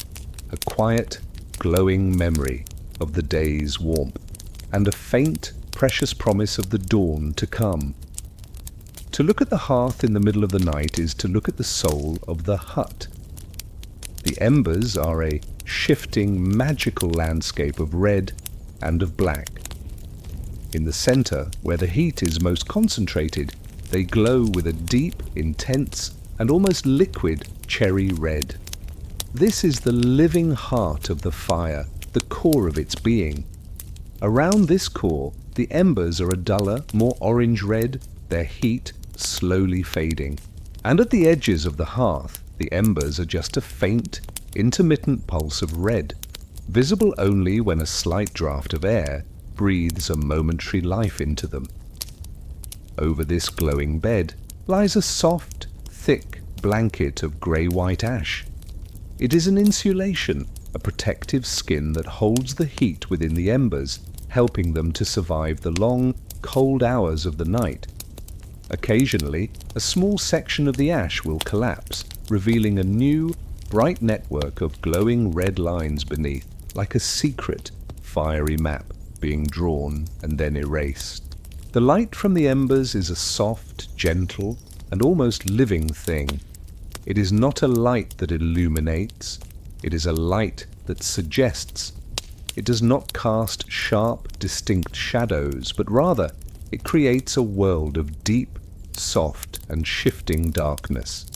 a quiet, glowing memory of the day's warmth, and a faint, precious promise of the dawn to come. To look at the hearth in the middle of the night is to look at the soul of the hut. The embers are a shifting, magical landscape of red and of black. In the center, where the heat is most concentrated, they glow with a deep, intense, and almost liquid cherry red. This is the living heart of the fire, the core of its being. Around this core, the embers are a duller, more orange red, their heat slowly fading. And at the edges of the hearth, the embers are just a faint, intermittent pulse of red, visible only when a slight draft of air breathes a momentary life into them. Over this glowing bed lies a soft, thick blanket of grey-white ash. It is an insulation, a protective skin that holds the heat within the embers, helping them to survive the long, cold hours of the night. Occasionally, a small section of the ash will collapse, revealing a new, bright network of glowing red lines beneath, like a secret, fiery map being drawn and then erased. The light from the embers is a soft, gentle, and almost living thing. It is not a light that illuminates, it is a light that suggests. It does not cast sharp, distinct shadows, but rather it creates a world of deep, soft, and shifting darkness.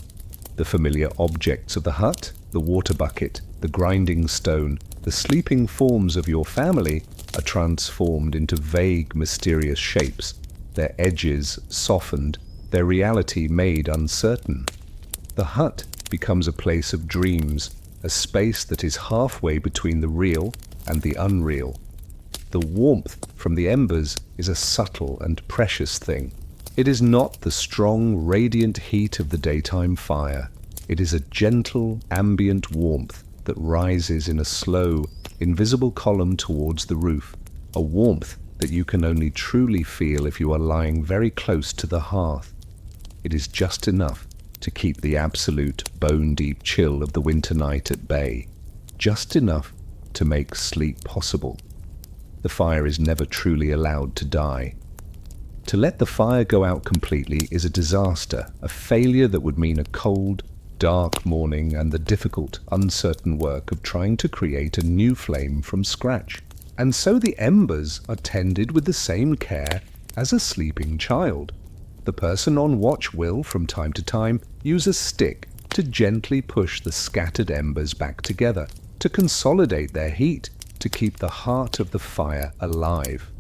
The familiar objects of the hut, the water bucket, the grinding stone, the sleeping forms of your family are transformed into vague, mysterious shapes, their edges softened, their reality made uncertain. The hut becomes a place of dreams, a space that is halfway between the real and the unreal. The warmth from the embers is a subtle and precious thing. It is not the strong, radiant heat of the daytime fire. It is a gentle, ambient warmth that rises in a slow, invisible column towards the roof, a warmth that you can only truly feel if you are lying very close to the hearth. It is just enough to keep the absolute, bone-deep chill of the winter night at bay, just enough to make sleep possible. The fire is never truly allowed to die. To let the fire go out completely is a disaster, a failure that would mean a cold, dark morning and the difficult, uncertain work of trying to create a new flame from scratch. And so the embers are tended with the same care as a sleeping child. The person on watch will, from time to time, use a stick to gently push the scattered embers back together, to consolidate their heat, to keep the heart of the fire alive.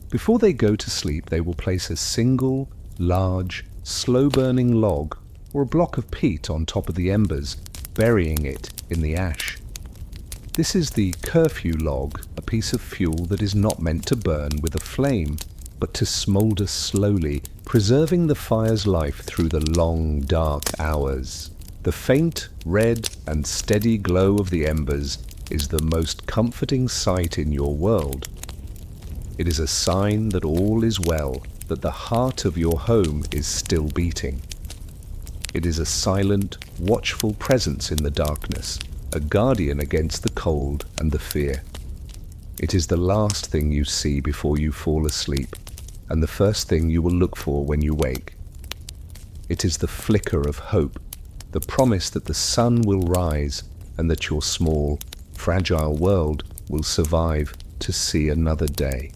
Before they go to sleep, they will place a single, large, slow-burning log or a block of peat on top of the embers, burying it in the ash. This is the curfew log, a piece of fuel that is not meant to burn with a flame, but to smoulder slowly, preserving the fire's life through the long, dark hours. The faint, red, and steady glow of the embers is the most comforting sight in your world. It is a sign that all is well, that the heart of your home is still beating. It is a silent, watchful presence in the darkness, a guardian against the cold and the fear. It is the last thing you see before you fall asleep, and the first thing you will look for when you wake. It is the flicker of hope, the promise that the sun will rise and that your small, fragile world will survive to see another day.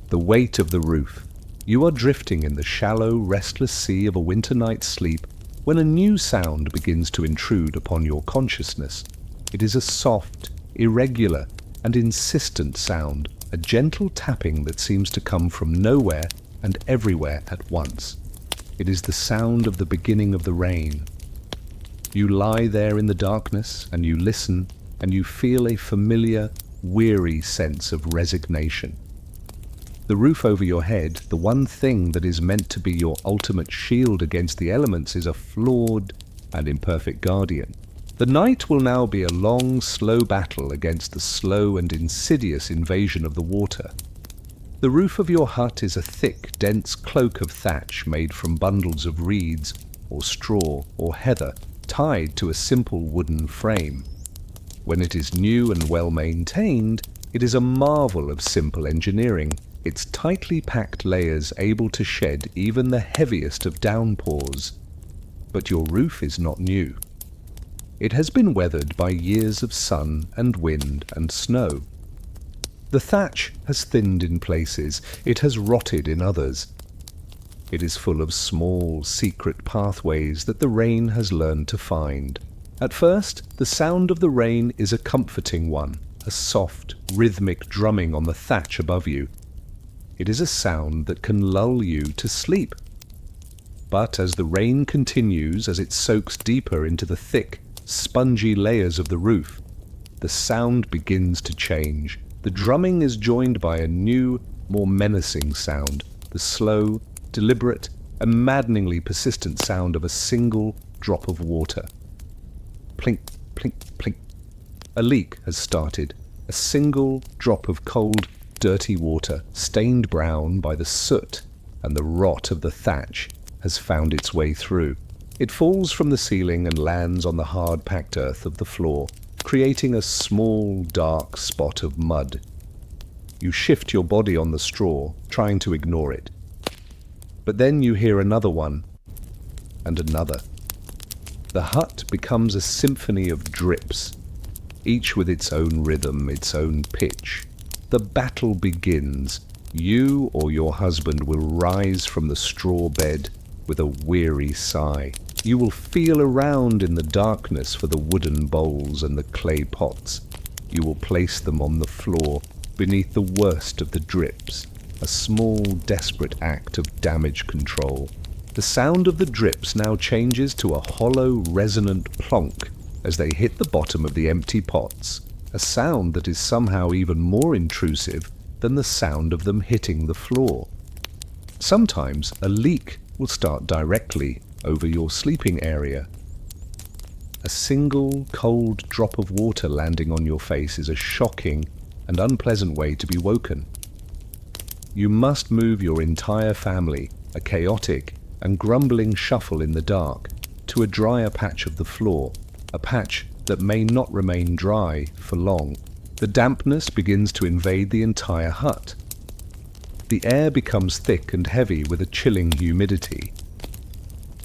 The weight of the roof. You are drifting in the shallow, restless sea of a winter night's sleep when a new sound begins to intrude upon your consciousness. It is a soft, irregular, and insistent sound, a gentle tapping that seems to come from nowhere and everywhere at once. It is the sound of the beginning of the rain. You lie there in the darkness and you listen and you feel a familiar, weary sense of resignation. The roof over your head, the one thing that is meant to be your ultimate shield against the elements, is a flawed and imperfect guardian. The night will now be a long, slow battle against the slow and insidious invasion of the water. The roof of your hut is a thick, dense cloak of thatch made from bundles of reeds or straw or heather tied to a simple wooden frame. When it is new and well maintained, it is a marvel of simple engineering, its tightly packed layers able to shed even the heaviest of downpours. But your roof is not new. It has been weathered by years of sun and wind and snow. The thatch has thinned in places, it has rotted in others. It is full of small, secret pathways that the rain has learned to find. At first, the sound of the rain is a comforting one, a soft, rhythmic drumming on the thatch above you. It is a sound that can lull you to sleep. But as the rain continues, as it soaks deeper into the thick, spongy layers of the roof, the sound begins to change. The drumming is joined by a new, more menacing sound, the slow, deliberate, and maddeningly persistent sound of a single drop of water. Plink, plink, plink. A leak has started. A single drop of cold, dirty water, stained brown by the soot and the rot of the thatch, has found its way through. It falls from the ceiling and lands on the hard-packed earth of the floor, creating a small, dark spot of mud. You shift your body on the straw, trying to ignore it. But then you hear another one, and another. The hut becomes a symphony of drips, each with its own rhythm, its own pitch. The battle begins. You or your husband will rise from the straw bed with a weary sigh. You will feel around in the darkness for the wooden bowls and the clay pots. You will place them on the floor beneath the worst of the drips, a small, desperate act of damage control. The sound of the drips now changes to a hollow, resonant plonk as they hit the bottom of the empty pots, a sound that is somehow even more intrusive than the sound of them hitting the floor. Sometimes a leak will start directly over your sleeping area. A single cold drop of water landing on your face is a shocking and unpleasant way to be woken. You must move your entire family, a chaotic and grumbling shuffle in the dark, to a drier patch of the floor, a patch that may not remain dry for long. The dampness begins to invade the entire hut. The air becomes thick and heavy with a chilling humidity.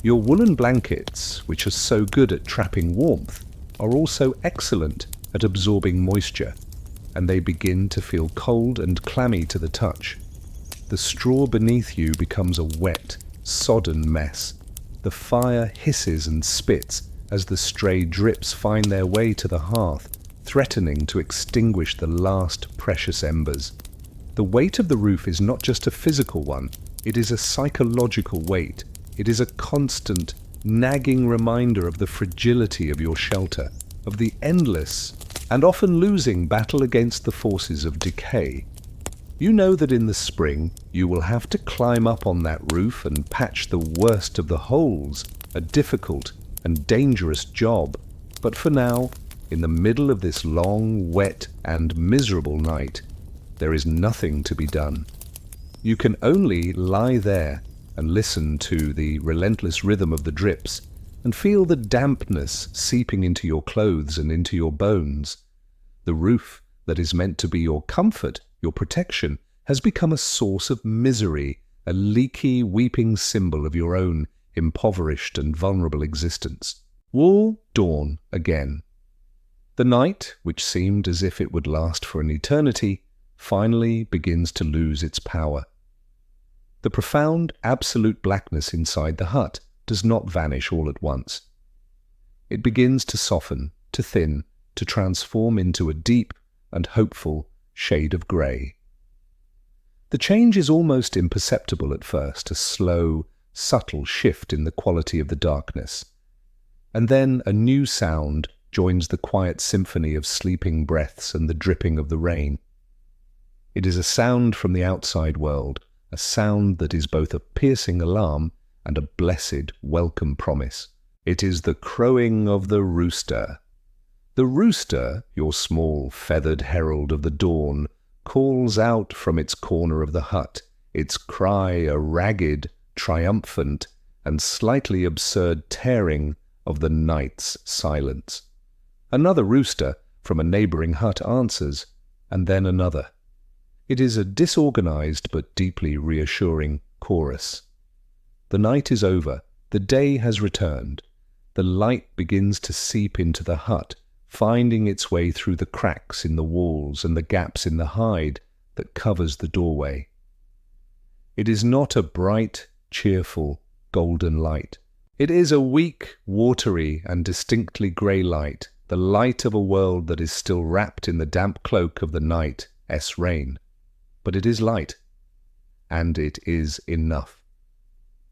Your woolen blankets, which are so good at trapping warmth, are also excellent at absorbing moisture, and they begin to feel cold and clammy to the touch. The straw beneath you becomes a wet, sodden mess. The fire hisses and spits as the stray drips find their way to the hearth, threatening to extinguish the last precious embers. The weight of the roof is not just a physical one, it is a psychological weight. It is a constant, nagging reminder of the fragility of your shelter, of the endless and often losing battle against the forces of decay. You know that in the spring you will have to climb up on that roof and patch the worst of the holes, a difficult and dangerous job. But for now, in the middle of this long, wet and miserable night, there is nothing to be done. You can only lie there and listen to the relentless rhythm of the drips and feel the dampness seeping into your clothes and into your bones. The roof that is meant to be your comfort, your protection, has become a source of misery, a leaky, weeping symbol of your own impoverished and vulnerable existence. Will dawn again. The night, which seemed as if it would last for an eternity, finally begins to lose its power. The profound, absolute blackness inside the hut does not vanish all at once. It begins to soften, to thin, to transform into a deep and hopeful shade of grey. The change is almost imperceptible at first, a slow, subtle shift in the quality of the darkness. And then a new sound joins the quiet symphony of sleeping breaths and the dripping of the rain. It is a sound from the outside world, a sound that is both a piercing alarm and a blessed, welcome promise. It is the crowing of the rooster. The rooster, your small, feathered herald of the dawn, calls out from its corner of the hut, its cry a ragged, triumphant, and slightly absurd tearing of the night's silence. Another rooster from a neighbouring hut answers, and then another. It is a disorganized but deeply reassuring chorus. The night is over. The day has returned. The light begins to seep into the hut, finding its way through the cracks in the walls and the gaps in the hide that covers the doorway. It is not a bright, cheerful, golden light. It is a weak, watery, and distinctly grey light, the light of a world that is still wrapped in the damp cloak of the night's rain. But it is light, and it is enough.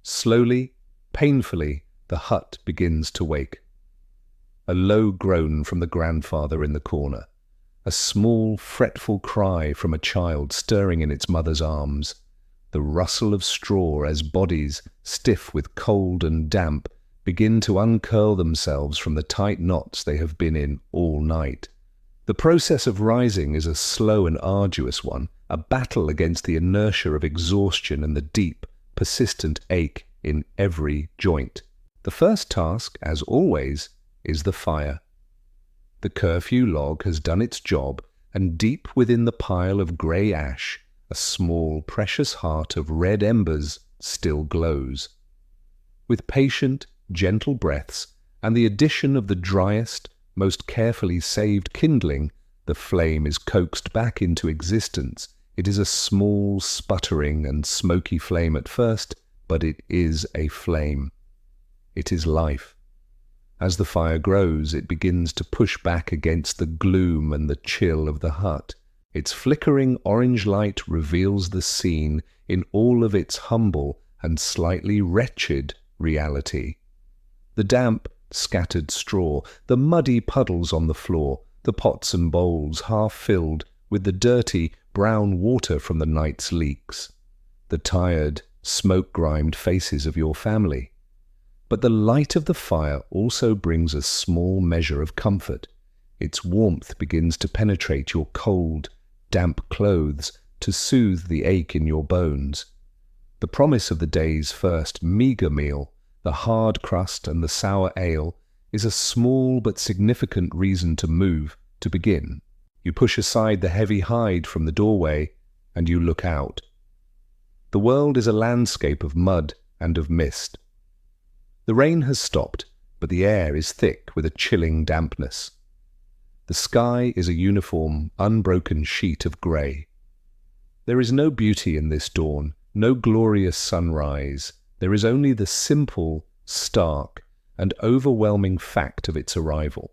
Slowly, painfully, the hut begins to wake. A low groan from the grandfather in the corner, a small, fretful cry from a child stirring in its mother's arms, the rustle of straw as bodies, stiff with cold and damp, begin to uncurl themselves from the tight knots they have been in all night. The process of rising is a slow and arduous one, a battle against the inertia of exhaustion and the deep, persistent ache in every joint. The first task, as always, is the fire. The curfew log has done its job, and deep within the pile of grey ash, a small, precious heart of red embers still glows. With patient, gentle breaths, and the addition of the driest, most carefully saved kindling, the flame is coaxed back into existence. It is a small, sputtering and smoky flame at first, but it is a flame. It is life. As the fire grows, it begins to push back against the gloom and the chill of the hut. Its flickering orange light reveals the scene in all of its humble and slightly wretched reality. The damp, scattered straw, the muddy puddles on the floor, the pots and bowls half filled with the dirty, brown water from the night's leaks, the tired, smoke-grimed faces of your family. But the light of the fire also brings a small measure of comfort. Its warmth begins to penetrate your cold, damp clothes to soothe the ache in your bones. The promise of the day's first meagre meal, the hard crust and the sour ale, is a small but significant reason to move, to begin. You push aside the heavy hide from the doorway, and you look out. The world is a landscape of mud and of mist. The rain has stopped, but the air is thick with a chilling dampness. The sky is a uniform, unbroken sheet of grey. There is no beauty in this dawn, no glorious sunrise. There is only the simple, stark, and overwhelming fact of its arrival.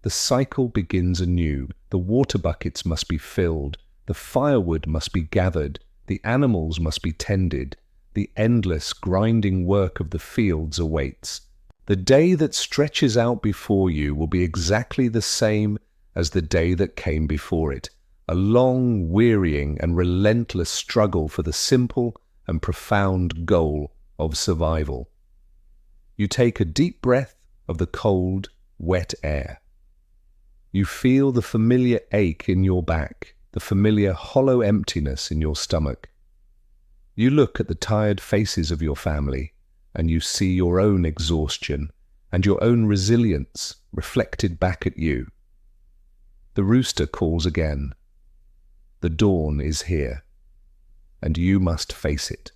The cycle begins anew. The water buckets must be filled, the firewood must be gathered, the animals must be tended. The endless, grinding work of the fields awaits. The day that stretches out before you will be exactly the same as the day that came before it, a long, wearying, and relentless struggle for the simple and profound goal of survival. You take a deep breath of the cold, wet air. You feel the familiar ache in your back, the familiar hollow emptiness in your stomach. You look at the tired faces of your family, and you see your own exhaustion and your own resilience reflected back at you. The rooster calls again. The dawn is here, and you must face it.